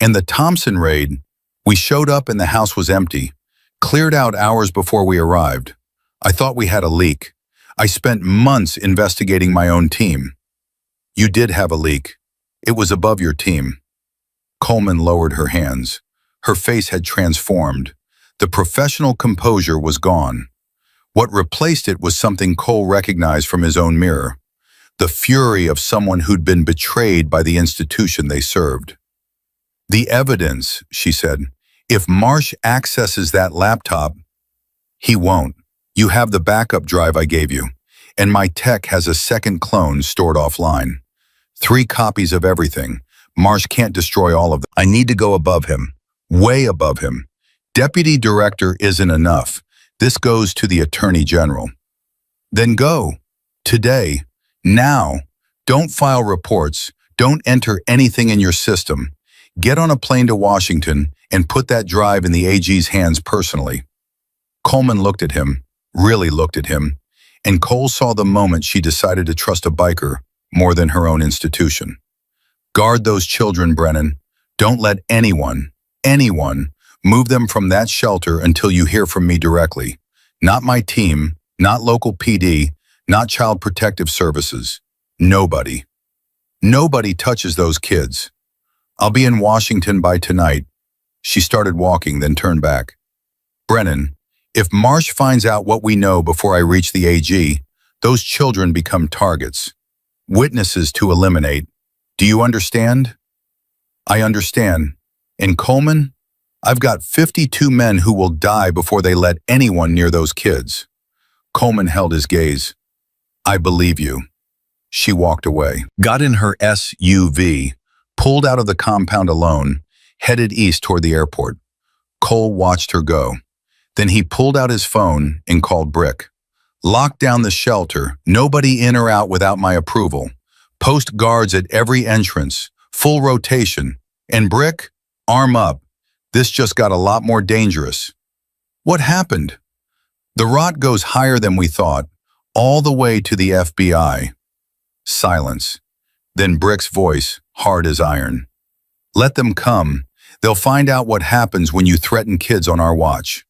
Speaker 1: And the Thompson raid, we showed up and the house was empty. Cleared out hours before we arrived. I thought we had a leak. I spent months investigating my own team." "You did have a leak. It was above your team." Coleman lowered her hands. Her face had transformed. The professional composure was gone. What replaced it was something Cole recognized from his own mirror. The fury of someone who'd been betrayed by the institution they served. "The evidence," she said. "If Marsh accesses that laptop—" "He won't. You have the backup drive I gave you, and my tech has a second clone stored offline. 3 copies of everything. Marsh can't destroy all of them. I need to go above him. Way above him. Deputy Director isn't enough. This goes to the Attorney General." "Then go. Today. Now. Don't file reports. Don't enter anything in your system. Get on a plane to Washington and put that drive in the AG's hands personally." Coleman looked at him, really looked at him, and Cole saw the moment she decided to trust a biker more than her own institution. "Guard those children, Brennan. Don't let anyone move them from that shelter until you hear from me directly. Not my team, not local PD, not Child Protective Services. Nobody. Nobody touches those kids. I'll be in Washington by tonight." She started walking, then turned back. "Brennan, if Marsh finds out what we know before I reach the AG, those children become targets. Witnesses to eliminate. Do you understand?" "I understand. And Coleman, I've got 52 men who will die before they let anyone near those kids." Coleman held his gaze. "I believe you." She walked away, got in her SUV, pulled out of the compound alone, headed east toward the airport. Cole watched her go. Then he pulled out his phone and called Brick. "Lock down the shelter, nobody in or out without my approval. Post guards at every entrance, full rotation. And Brick, arm up. This just got a lot more dangerous." "What happened?" "The rot goes higher than we thought, all the way to the FBI." Silence. Then Brick's voice, hard as iron. "Let them come. They'll find out what happens when you threaten kids on our watch."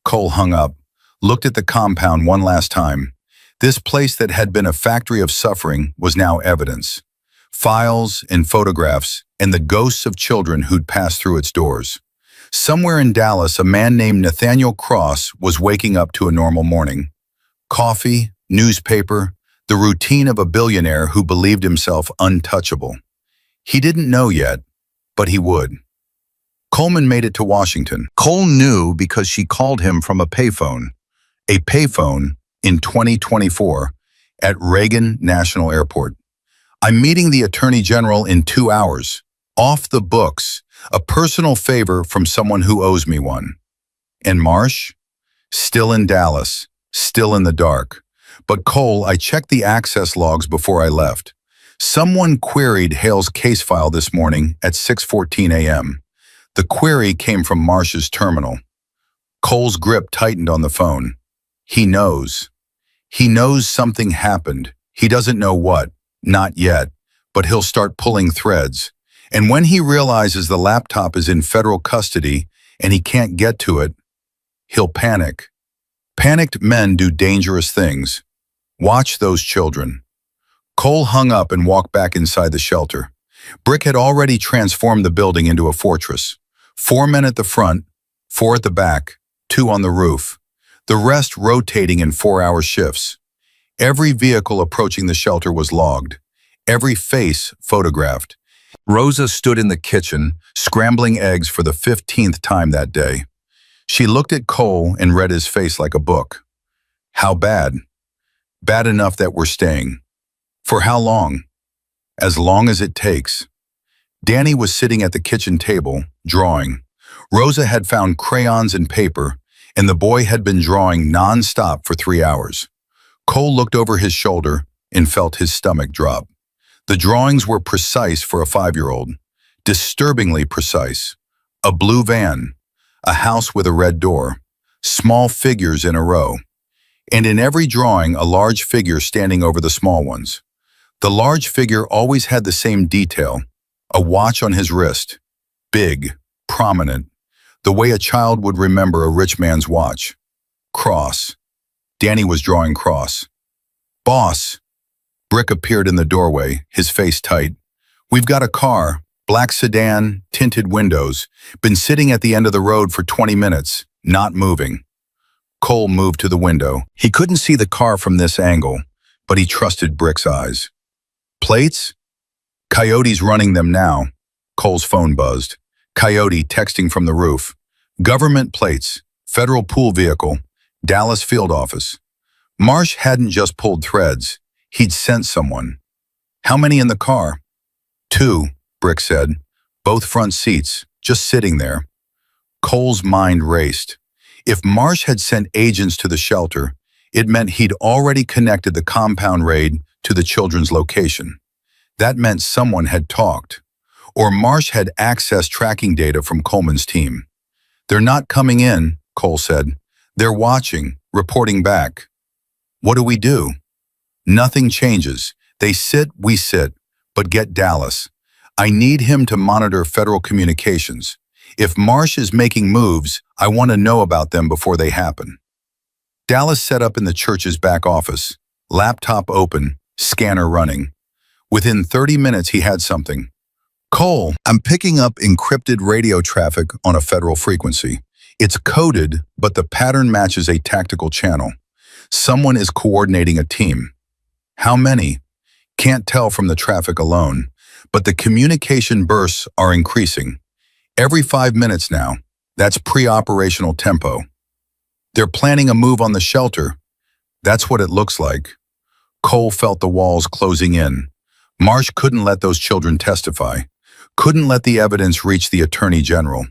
Speaker 1: Cole hung up, looked at the compound one last time. This place that had been a factory of suffering was now evidence. files and photographs, and the ghosts of children who'd passed through its doors. Somewhere in Dallas, a man named Nathaniel Cross was waking up to a normal morning. Coffee, newspaper, the routine of a billionaire who believed himself untouchable. He didn't know yet, but he would. Coleman made it to Washington. Cole knew because she called him from a payphone in 2024 at Reagan National Airport. I'm meeting the Attorney General in 2 hours. Off the books, a personal favor from someone who owes me one. And Marsh? Still in Dallas, still in the dark. But Cole, I checked the access logs before I left. Someone queried Hale's case file this morning at 6:14 a.m. The query came from Marsh's terminal. Cole's grip tightened on the phone. He knows. He knows something happened. He doesn't know what, not yet, but he'll start pulling threads. And when he realizes the laptop is in federal custody and he can't get to it, he'll panic. Panicked men do dangerous things. Watch those children. Cole hung up and walked back inside the shelter. Brick had already transformed the building into a fortress. 4 men at the front, 4 at the back, 2 on the roof. The rest rotating in 4-hour shifts. Every vehicle approaching the shelter was logged. Every face photographed. Rosa stood in the kitchen, scrambling eggs for the 15th time that day. She looked at Cole and read his face like a book. How bad? Bad enough that we're staying. For how long? As long as it takes. Danny was sitting at the kitchen table, drawing. Rosa had found crayons and paper, and the boy had been drawing non-stop for 3 hours. Cole looked over his shoulder and felt his stomach drop. The drawings were precise for a 5-year-old, disturbingly precise. A blue van, a house with a red door, small figures in a row, and in every drawing a large figure standing over the small ones. The large figure always had the same detail, a watch on his wrist, big, prominent, the way a child would remember a rich man's watch. Cross. Danny was drawing cross. Boss. Brick appeared in the doorway, his face tight. We've got a car, black sedan, tinted windows, been sitting at the end of the road for 20 minutes, not moving. Cole moved to the window. He couldn't see the car from this angle, but he trusted Brick's eyes. Plates? Coyote's running them now. Cole's phone buzzed. Coyote texting from the roof. Government plates, federal pool vehicle, Dallas field office. Marsh hadn't just pulled threads. He'd sent someone. How many in the car? 2, Brick said. Both front seats, just sitting there. Cole's mind raced. If Marsh had sent agents to the shelter, it meant he'd already connected the compound raid to the children's location. That meant someone had talked. Or Marsh had accessed tracking data from Coleman's team. They're not coming in, Cole said. They're watching, reporting back. What do we do? Nothing changes. They sit, we sit. But get Dallas. I need him to monitor federal communications. If Marsh is making moves, I want to know about them before they happen. Dallas set up in the church's back office. Laptop open, scanner running. Within 30 minutes, he had something. Cole, I'm picking up encrypted radio traffic on a federal frequency. It's coded, but the pattern matches a tactical channel. Someone is coordinating a team. How many? Can't tell from the traffic alone, but the communication bursts are increasing. Every 5 minutes now. That's pre-operational tempo. They're planning a move on the shelter. That's what it looks like. Cole felt the walls closing in. Marsh couldn't let those children testify. Couldn't let the evidence reach the Attorney General.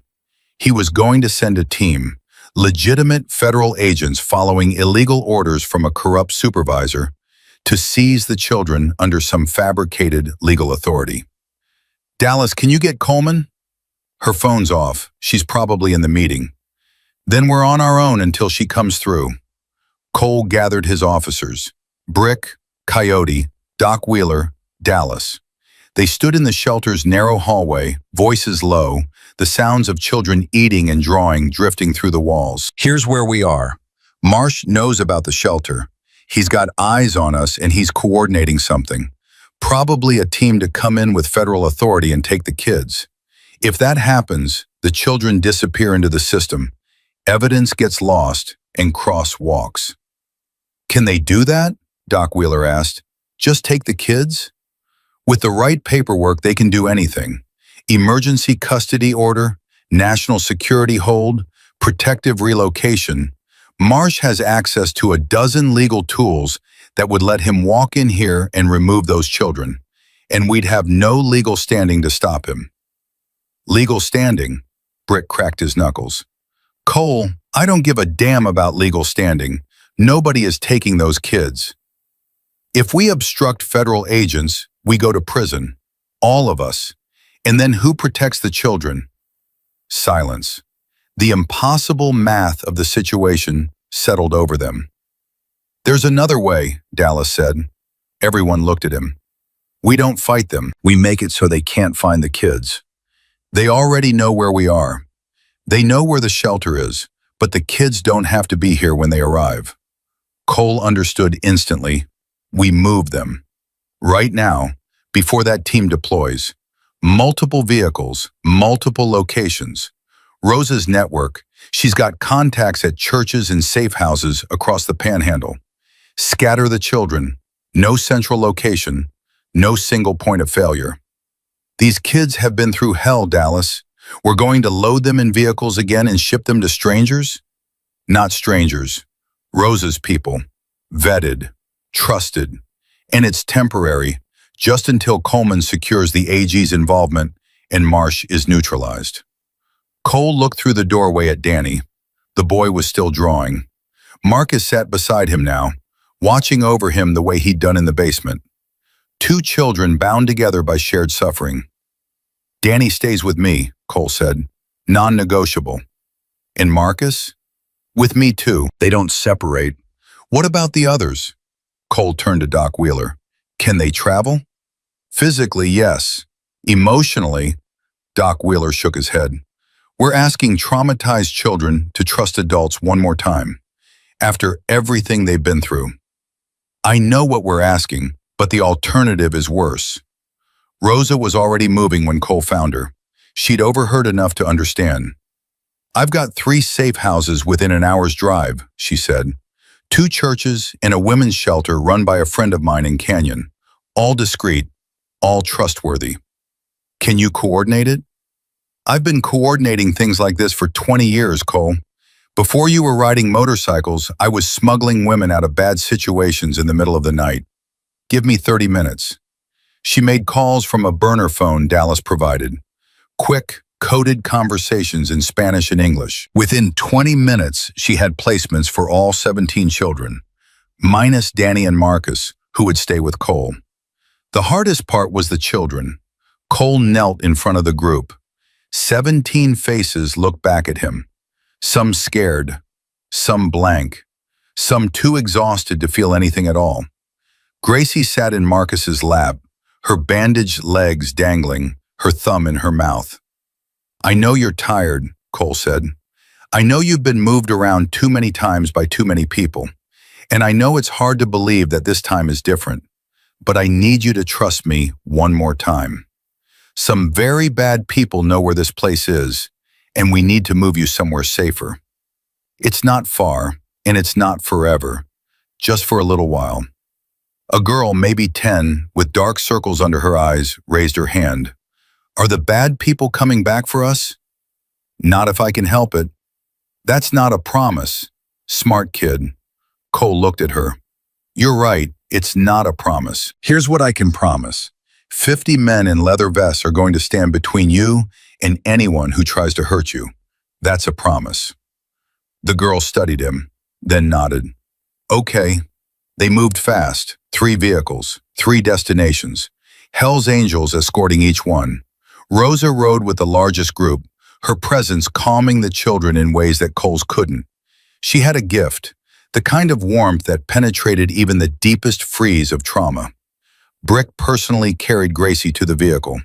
Speaker 1: He was going to send a team, legitimate federal agents following illegal orders from a corrupt supervisor, to seize the children under some fabricated legal authority. Dallas, can you get Coleman? Her phone's off. She's probably in the meeting. Then we're on our own until she comes through. Cole gathered his officers. Brick, Coyote, Doc Wheeler, Dallas. They stood in the shelter's narrow hallway, voices low, the sounds of children eating and drawing drifting through the walls. Here's where we are. Marsh knows about the shelter. He's got eyes on us and he's coordinating something. Probably a team to come in with federal authority and take the kids. If that happens, the children disappear into the system, evidence gets lost, and Cross walks. Can they do that? Doc Wheeler asked. Just take the kids? With the right paperwork, they can do anything. Emergency custody order, national security hold, protective relocation. Marsh has access to a dozen legal tools that would let him walk in here and remove those children, and we'd have no legal standing to stop him. Legal standing? Brick cracked his knuckles. Cole, I don't give a damn about legal standing. Nobody is taking those kids. If we obstruct federal agents, we go to prison. All of us. And then who protects the children? Silence. The impossible math of the situation settled over them. There's another way, Dallas said. Everyone looked at him. We don't fight them. We make it so they can't find the kids. They already know where we are. They know where the shelter is, but the kids don't have to be here when they arrive. Cole understood instantly. We move them. Right now, before that team deploys. Multiple vehicles, multiple locations. Rosa's network, she's got contacts at churches and safe houses across the panhandle. Scatter the children. No central location. No single point of failure. These kids have been through hell, Dallas. We're going to load them in vehicles again and ship them to strangers? Not strangers. Rosa's people. Vetted. Trusted. And it's temporary, just until Coleman secures the AG's involvement and Marsh is neutralized. Cole looked through the doorway at Danny. The boy was still drawing. Marcus sat beside him now, watching over him the way he'd done in the basement. Two children bound together by shared suffering. Danny stays with me, Cole said. Non-negotiable. And Marcus? With me too. They don't separate. What about the others? Cole turned to Doc Wheeler. Can they travel? Physically, yes. Emotionally, Doc Wheeler shook his head. We're asking traumatized children to trust adults one more time, after everything they've been through. I know what we're asking, but the alternative is worse. Rosa was already moving when Cole found her. She'd overheard enough to understand. I've got 3 safe houses within an hour's drive, she said. 2 churches and a women's shelter run by a friend of mine in Canyon. All discreet, all trustworthy. Can you coordinate it? I've been coordinating things like this for 20 years, Cole. Before you were riding motorcycles, I was smuggling women out of bad situations in the middle of the night. Give me 30 minutes. She made calls from a burner phone Dallas provided. Quick, coded conversations in Spanish and English. Within 20 minutes, she had placements for all 17 children, minus Danny and Marcus, who would stay with Cole. The hardest part was the children. Cole knelt in front of the group. 17 faces looked back at him. Some scared, some blank, some too exhausted to feel anything at all. Gracie sat in Marcus's lap, her bandaged legs dangling, her thumb in her mouth. I know you're tired, Cole said. I know you've been moved around too many times by too many people. And I know it's hard to believe that this time is different. But I need you to trust me one more time. Some very bad people know where this place is, and we need to move you somewhere safer. It's not far, and it's not forever, just for a little while. A girl, maybe 10, with dark circles under her eyes, raised her hand. Are the bad people coming back for us? Not if I can help it. That's not a promise. Smart kid. Cole looked at her. You're right, it's not a promise. Here's what I can promise. 50 men in leather vests are going to stand between you and anyone who tries to hurt you. That's a promise. The girl studied him, then nodded. Okay. They moved fast. 3 vehicles, 3 destinations. Hell's Angels escorting each one. Rosa rode with the largest group, her presence calming the children in ways that Cole's couldn't. She had a gift, the kind of warmth that penetrated even the deepest freeze of trauma. Brick personally carried Gracie to the vehicle.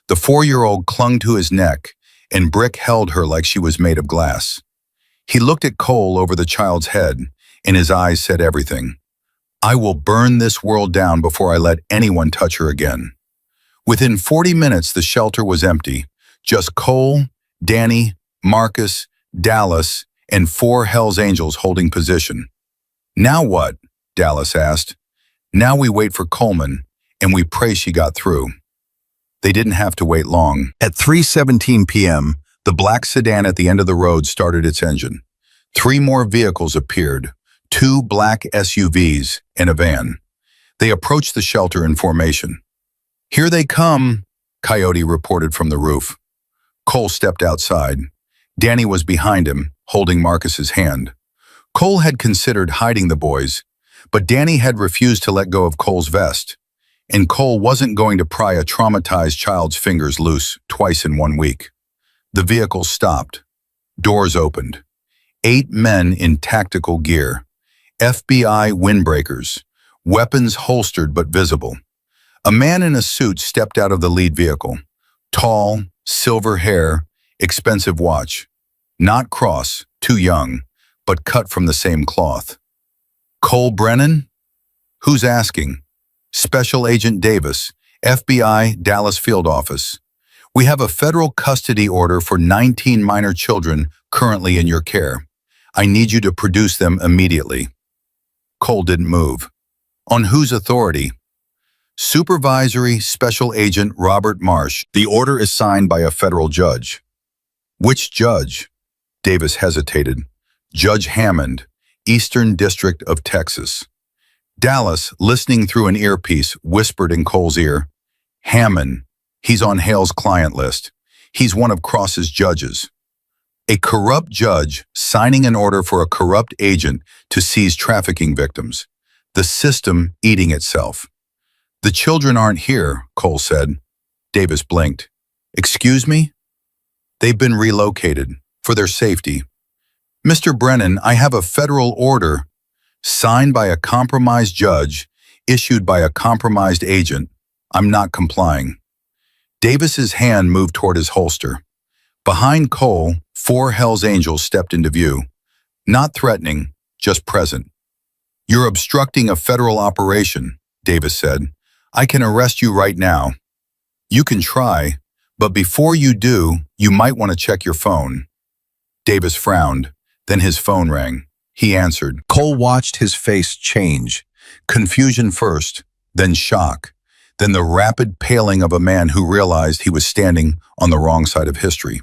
Speaker 1: The 4-year-old clung to his neck, and Brick held her like she was made of glass. He looked at Cole over the child's head, and his eyes said everything. I will burn this world down before I let anyone touch her again. Within 40 minutes, the shelter was empty. Just Cole, Danny, Marcus, Dallas, and 4 Hells Angels holding position. Now what? Dallas asked. Now we wait for Coleman, and we pray she got through. They didn't have to wait long. At 3:17 p.m., the black sedan at the end of the road started its engine. 3 more vehicles appeared, 2 black SUVs and a van. They approached the shelter in formation. Here they come, Coyote reported from the roof. Cole stepped outside. Danny was behind him, holding Marcus's hand. Cole had considered hiding the boys, but Danny had refused to let go of Cole's vest, and Cole wasn't going to pry a traumatized child's fingers loose twice in 1 week. The vehicle stopped. Doors opened. 8 men in tactical gear, FBI windbreakers, weapons holstered but visible. A man in a suit stepped out of the lead vehicle. Tall, silver hair, expensive watch. Not Cross, too young, but cut from the same cloth. Cole Brennan? Who's asking? Special Agent Davis, FBI, Dallas Field Office. We have a federal custody order for 19 minor children currently in your care. I need you to produce them immediately. Cole didn't move. On whose authority? Supervisory Special Agent Robert Marsh. The order is signed by a federal judge. Which judge? Davis hesitated. Judge Hammond, Eastern District of Texas. Dallas, listening through an earpiece, whispered in Cole's ear, Hammond, he's on Hale's client list. He's one of Cross's judges. A corrupt judge signing an order for a corrupt agent to seize trafficking victims. The system eating itself. The children aren't here, Cole said. Davis blinked. Excuse me? They've been relocated, for their safety. Mr. Brennan, I have a federal order, signed by a compromised judge, issued by a compromised agent. I'm not complying. Davis's hand moved toward his holster. Behind Cole, 4 Hells Angels stepped into view. Not threatening, just present. You're obstructing a federal operation, Davis said. I can arrest you right now. You can try, but before you do, you might want to check your phone. Davis frowned, then his phone rang. He answered. Cole watched his face change. Confusion first, then shock, then the rapid paling of a man who realized he was standing on the wrong side of history.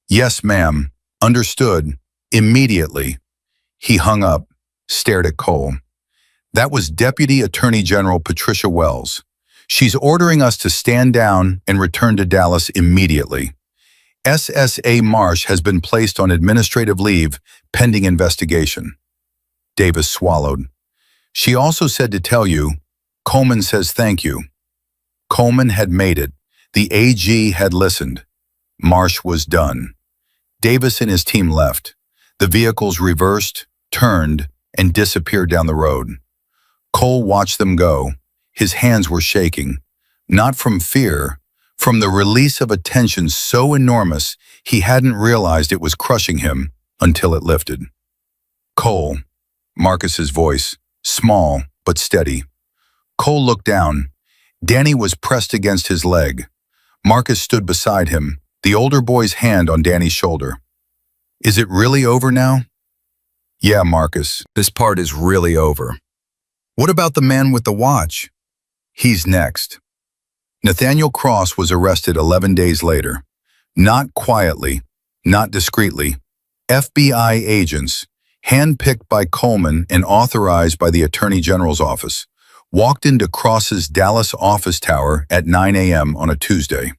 Speaker 1: Yes, ma'am. Understood. Immediately. He hung up, stared at Cole. That was Deputy Attorney General Patricia Wells. She's ordering us to stand down and return to Dallas immediately. SSA Marsh has been placed on administrative leave pending investigation. Davis swallowed. She also said to tell you, Coleman says thank you. Coleman had made it. The AG had listened. Marsh was done. Davis and his team left. The vehicles reversed, turned, and disappeared down the road. Cole watched them go. His hands were shaking, not from fear, from the release of a tension so enormous he hadn't realized it was crushing him until it lifted. Cole, Marcus's voice, small but steady. Cole looked down. Danny was pressed against his leg. Marcus stood beside him, the older boy's hand on Danny's shoulder. Is it really over now? Yeah, Marcus, this part is really over. What about the man with the watch? He's next. Nathaniel Cross was arrested 11 days later. Not quietly, not discreetly. FBI agents, handpicked by Coleman and authorized by the Attorney General's office, walked into Cross's Dallas office tower at 9 a.m. on a Tuesday.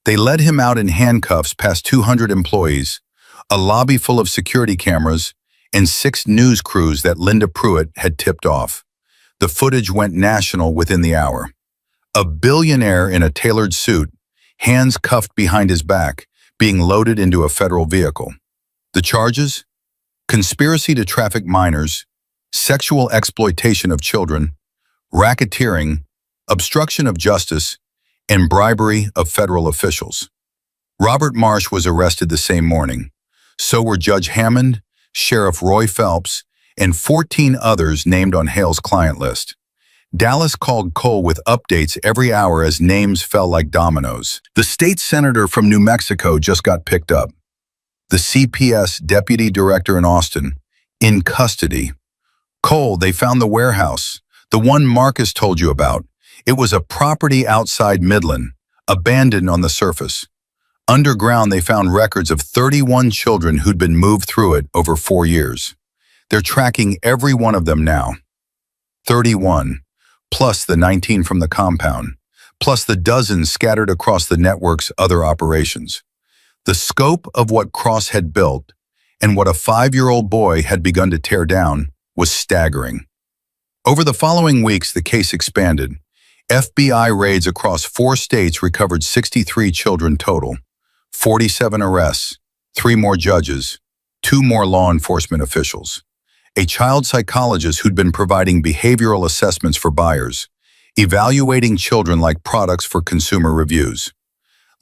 Speaker 1: They led him out in handcuffs past 200 employees, a lobby full of security cameras, and 6 news crews that Linda Pruitt had tipped off. The footage went national within the hour. A billionaire in a tailored suit, hands cuffed behind his back, being loaded into a federal vehicle. The charges? Conspiracy to traffic minors, sexual exploitation of children, racketeering, obstruction of justice, and bribery of federal officials. Robert Marsh was arrested the same morning. So were Judge Hammond, Sheriff Roy Phelps, and 14 others named on Hale's client list. Dallas called Cole with updates every hour as names fell like dominoes. The state senator from New Mexico just got picked up. The CPS deputy director in Austin, in custody. Cole, they found the warehouse, the one Marcus told you about. It was a property outside Midland, abandoned on the surface. Underground, they found records of 31 children who'd been moved through it over 4 years. They're tracking every one of them now. 31, plus the 19 from the compound, plus the dozens scattered across the network's other operations. The scope of what Cross had built and what a 5-year-old boy had begun to tear down was staggering. Over the following weeks, the case expanded. FBI raids across 4 states recovered 63 children total, 47 arrests, 3 more judges, 2 more law enforcement officials. A child psychologist who'd been providing behavioral assessments for buyers, evaluating children like products for consumer reviews.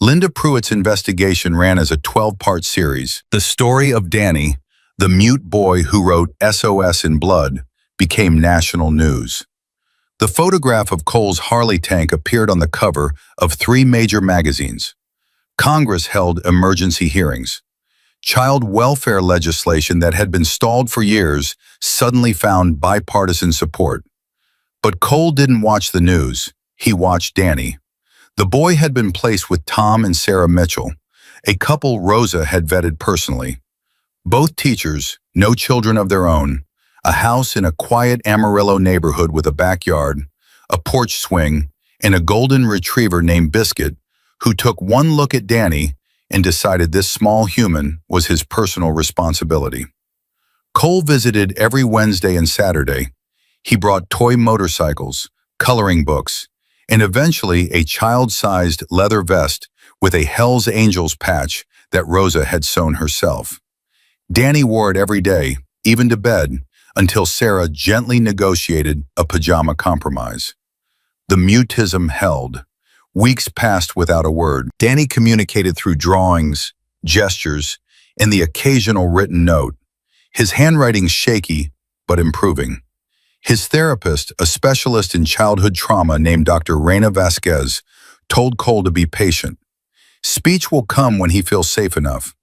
Speaker 1: Linda Pruitt's investigation ran as a 12-part series. The story of Danny, the mute boy who wrote SOS in blood, became national news. The photograph of Cole's Harley tank appeared on the cover of 3 major magazines. Congress held emergency hearings. Child welfare legislation that had been stalled for years suddenly found bipartisan support. But Cole didn't watch the news. He watched Danny. The boy had been placed with Tom and Sarah Mitchell, a couple Rosa had vetted personally. Both teachers, no children of their own, a house in a quiet Amarillo neighborhood with a backyard, a porch swing, and a golden retriever named Biscuit, who took one look at Danny and decided this small human was his personal responsibility. Cole visited every Wednesday and Saturday. He brought toy motorcycles, coloring books, and eventually a child-sized leather vest with a Hell's Angels patch that Rosa had sewn herself. Danny wore it every day, even to bed, until Sarah gently negotiated a pajama compromise. The mutism held. Weeks passed without a word. Danny communicated through drawings, gestures, and the occasional written note. His handwriting shaky, but improving. His therapist, a specialist in childhood trauma named Dr. Reina Vasquez, told Cole to be patient. Speech will come when he feels safe enough.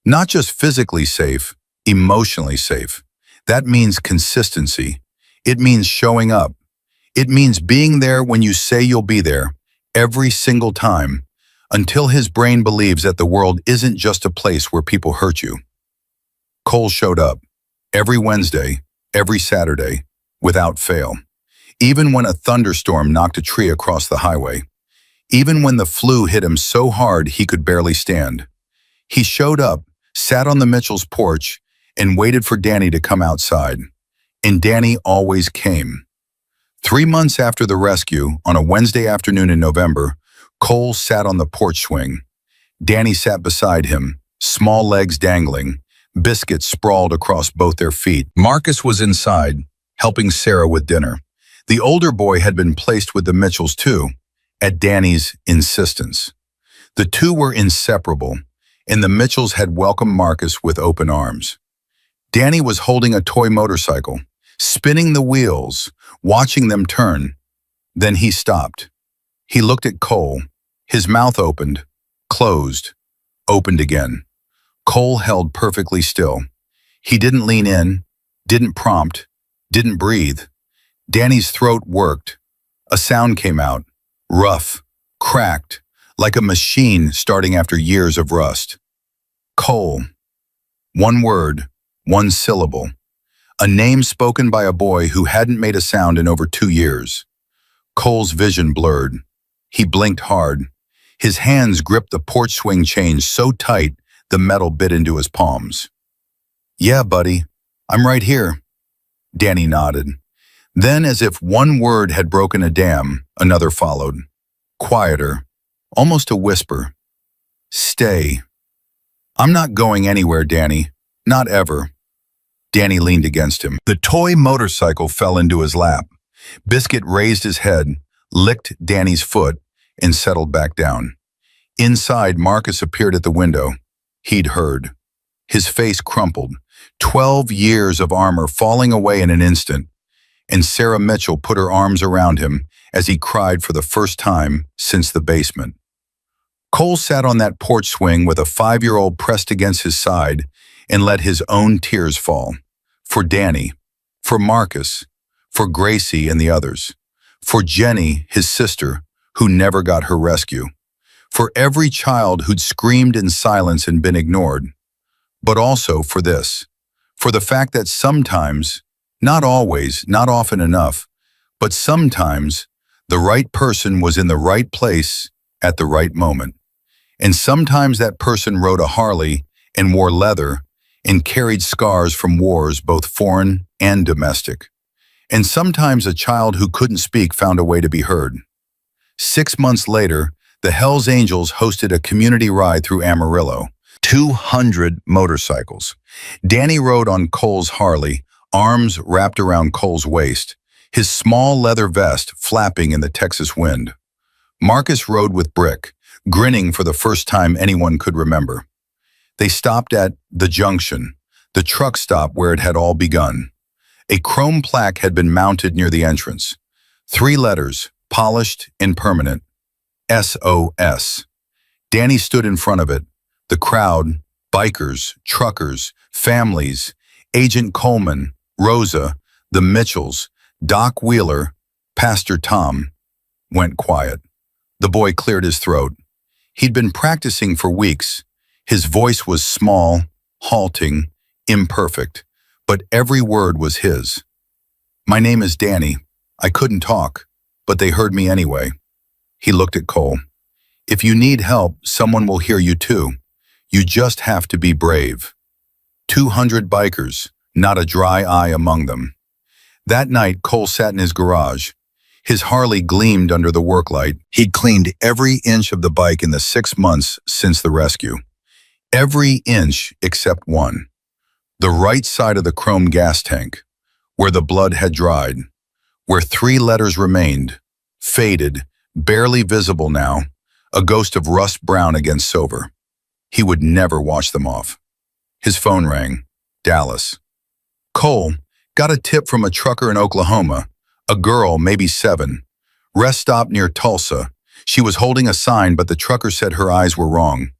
Speaker 1: Not just physically safe, emotionally safe. That means consistency. It means showing up. It means being there when you say you'll be there, every single time, until his brain believes that the world isn't just a place where people hurt you. Cole showed up, every Wednesday, every Saturday, without fail. Even when a thunderstorm knocked a tree across the highway. Even when the flu hit him so hard he could barely stand. He showed up, sat on the Mitchell's porch, and waited for Danny to come outside. And Danny always came. 3 months after the rescue, on a Wednesday afternoon in November, Cole sat on the porch swing. Danny sat beside him, small legs dangling, biscuits sprawled across both their feet. Marcus was inside, helping Sarah with dinner. The older boy had been placed with the Mitchells too, at Danny's insistence. The two were inseparable, and the Mitchells had welcomed Marcus with open arms. Danny was holding a toy motorcycle, spinning the wheels, watching them turn. Then he stopped. He looked at Cole. His mouth opened, closed, opened again. Cole held perfectly still. He didn't lean in, didn't prompt, didn't breathe. Danny's throat worked. A sound came out, rough, cracked, like a machine starting after years of rust. Cole. One word, one syllable. A name spoken by a boy who hadn't made a sound in over 2 years. Cole's vision blurred. He blinked hard. His hands gripped the porch swing chain so tight the metal bit into his palms. "Yeah, buddy, I'm right here." Danny nodded. Then, as if one word had broken a dam, another followed. Quieter, almost a whisper. "Stay." "I'm not going anywhere, Danny. Not ever." Danny leaned against him. The toy motorcycle fell into his lap. Biscuit raised his head, licked Danny's foot, and settled back down. Inside, Marcus appeared at the window. He'd heard. His face crumpled, 12 years of armor falling away in an instant, and Sarah Mitchell put her arms around him as he cried for the first time since the basement. Cole sat on that porch swing with a 5-year-old pressed against his side and let his own tears fall. For Danny, for Marcus, for Gracie and the others, for Jenny, his sister, who never got her rescue, for every child who'd screamed in silence and been ignored, but also for this, for the fact that sometimes, not always, not often enough, but sometimes the right person was in the right place at the right moment. And sometimes that person rode a Harley and wore leather and carried scars from wars both foreign and domestic. And sometimes a child who couldn't speak found a way to be heard. 6 months later, the Hells Angels hosted a community ride through Amarillo. 200 motorcycles. Danny rode on Cole's Harley, arms wrapped around Cole's waist, his small leather vest flapping in the Texas wind. Marcus rode with Brick, grinning for the first time anyone could remember. They stopped at the Junction, the truck stop where it had all begun. A chrome plaque had been mounted near the entrance. 3 letters, polished and permanent. SOS. Danny stood in front of it. The crowd, bikers, truckers, families, Agent Coleman, Rosa, the Mitchells, Doc Wheeler, Pastor Tom, went quiet. The boy cleared his throat. He'd been practicing for weeks. His voice was small, halting, imperfect, but every word was his. My name is Danny. I couldn't talk, but they heard me anyway. He looked at Cole. If you need help, someone will hear you too. You just have to be brave. 200 bikers, not a dry eye among them. That night, Cole sat in his garage. His Harley gleamed under the work light. He'd cleaned every inch of the bike in the 6 months since the rescue. Every inch except one. The right side of the chrome gas tank, where the blood had dried, where 3 letters remained, faded, barely visible now, a ghost of rust brown against silver. He would never wash them off. His phone rang. Dallas. Cole got a tip from a trucker in Oklahoma, a girl, maybe 7. Rest stop near Tulsa. She was holding a sign, but the trucker said her eyes were wrong.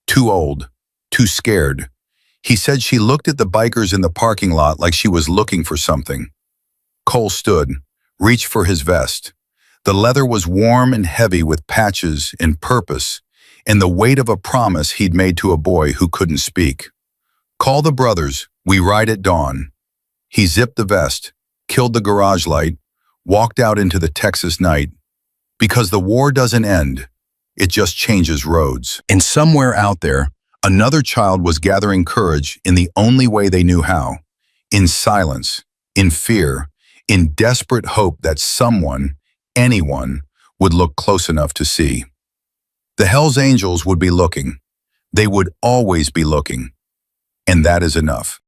Speaker 1: Too old, too scared. He said she looked at the bikers in the parking lot like she was looking for something. Cole stood, reached for his vest. The leather was warm and heavy with patches and purpose, and the weight of a promise he'd made to a boy who couldn't speak. Call the brothers, we ride at dawn. He zipped the vest, killed the garage light, walked out into the Texas night. Because the war doesn't end, it just changes roads. And somewhere out there, another child was gathering courage in the only way they knew how. In silence, in fear, in desperate hope that someone, anyone, would look close enough to see. The Hells Angels would be looking. They would always be looking. And that is enough.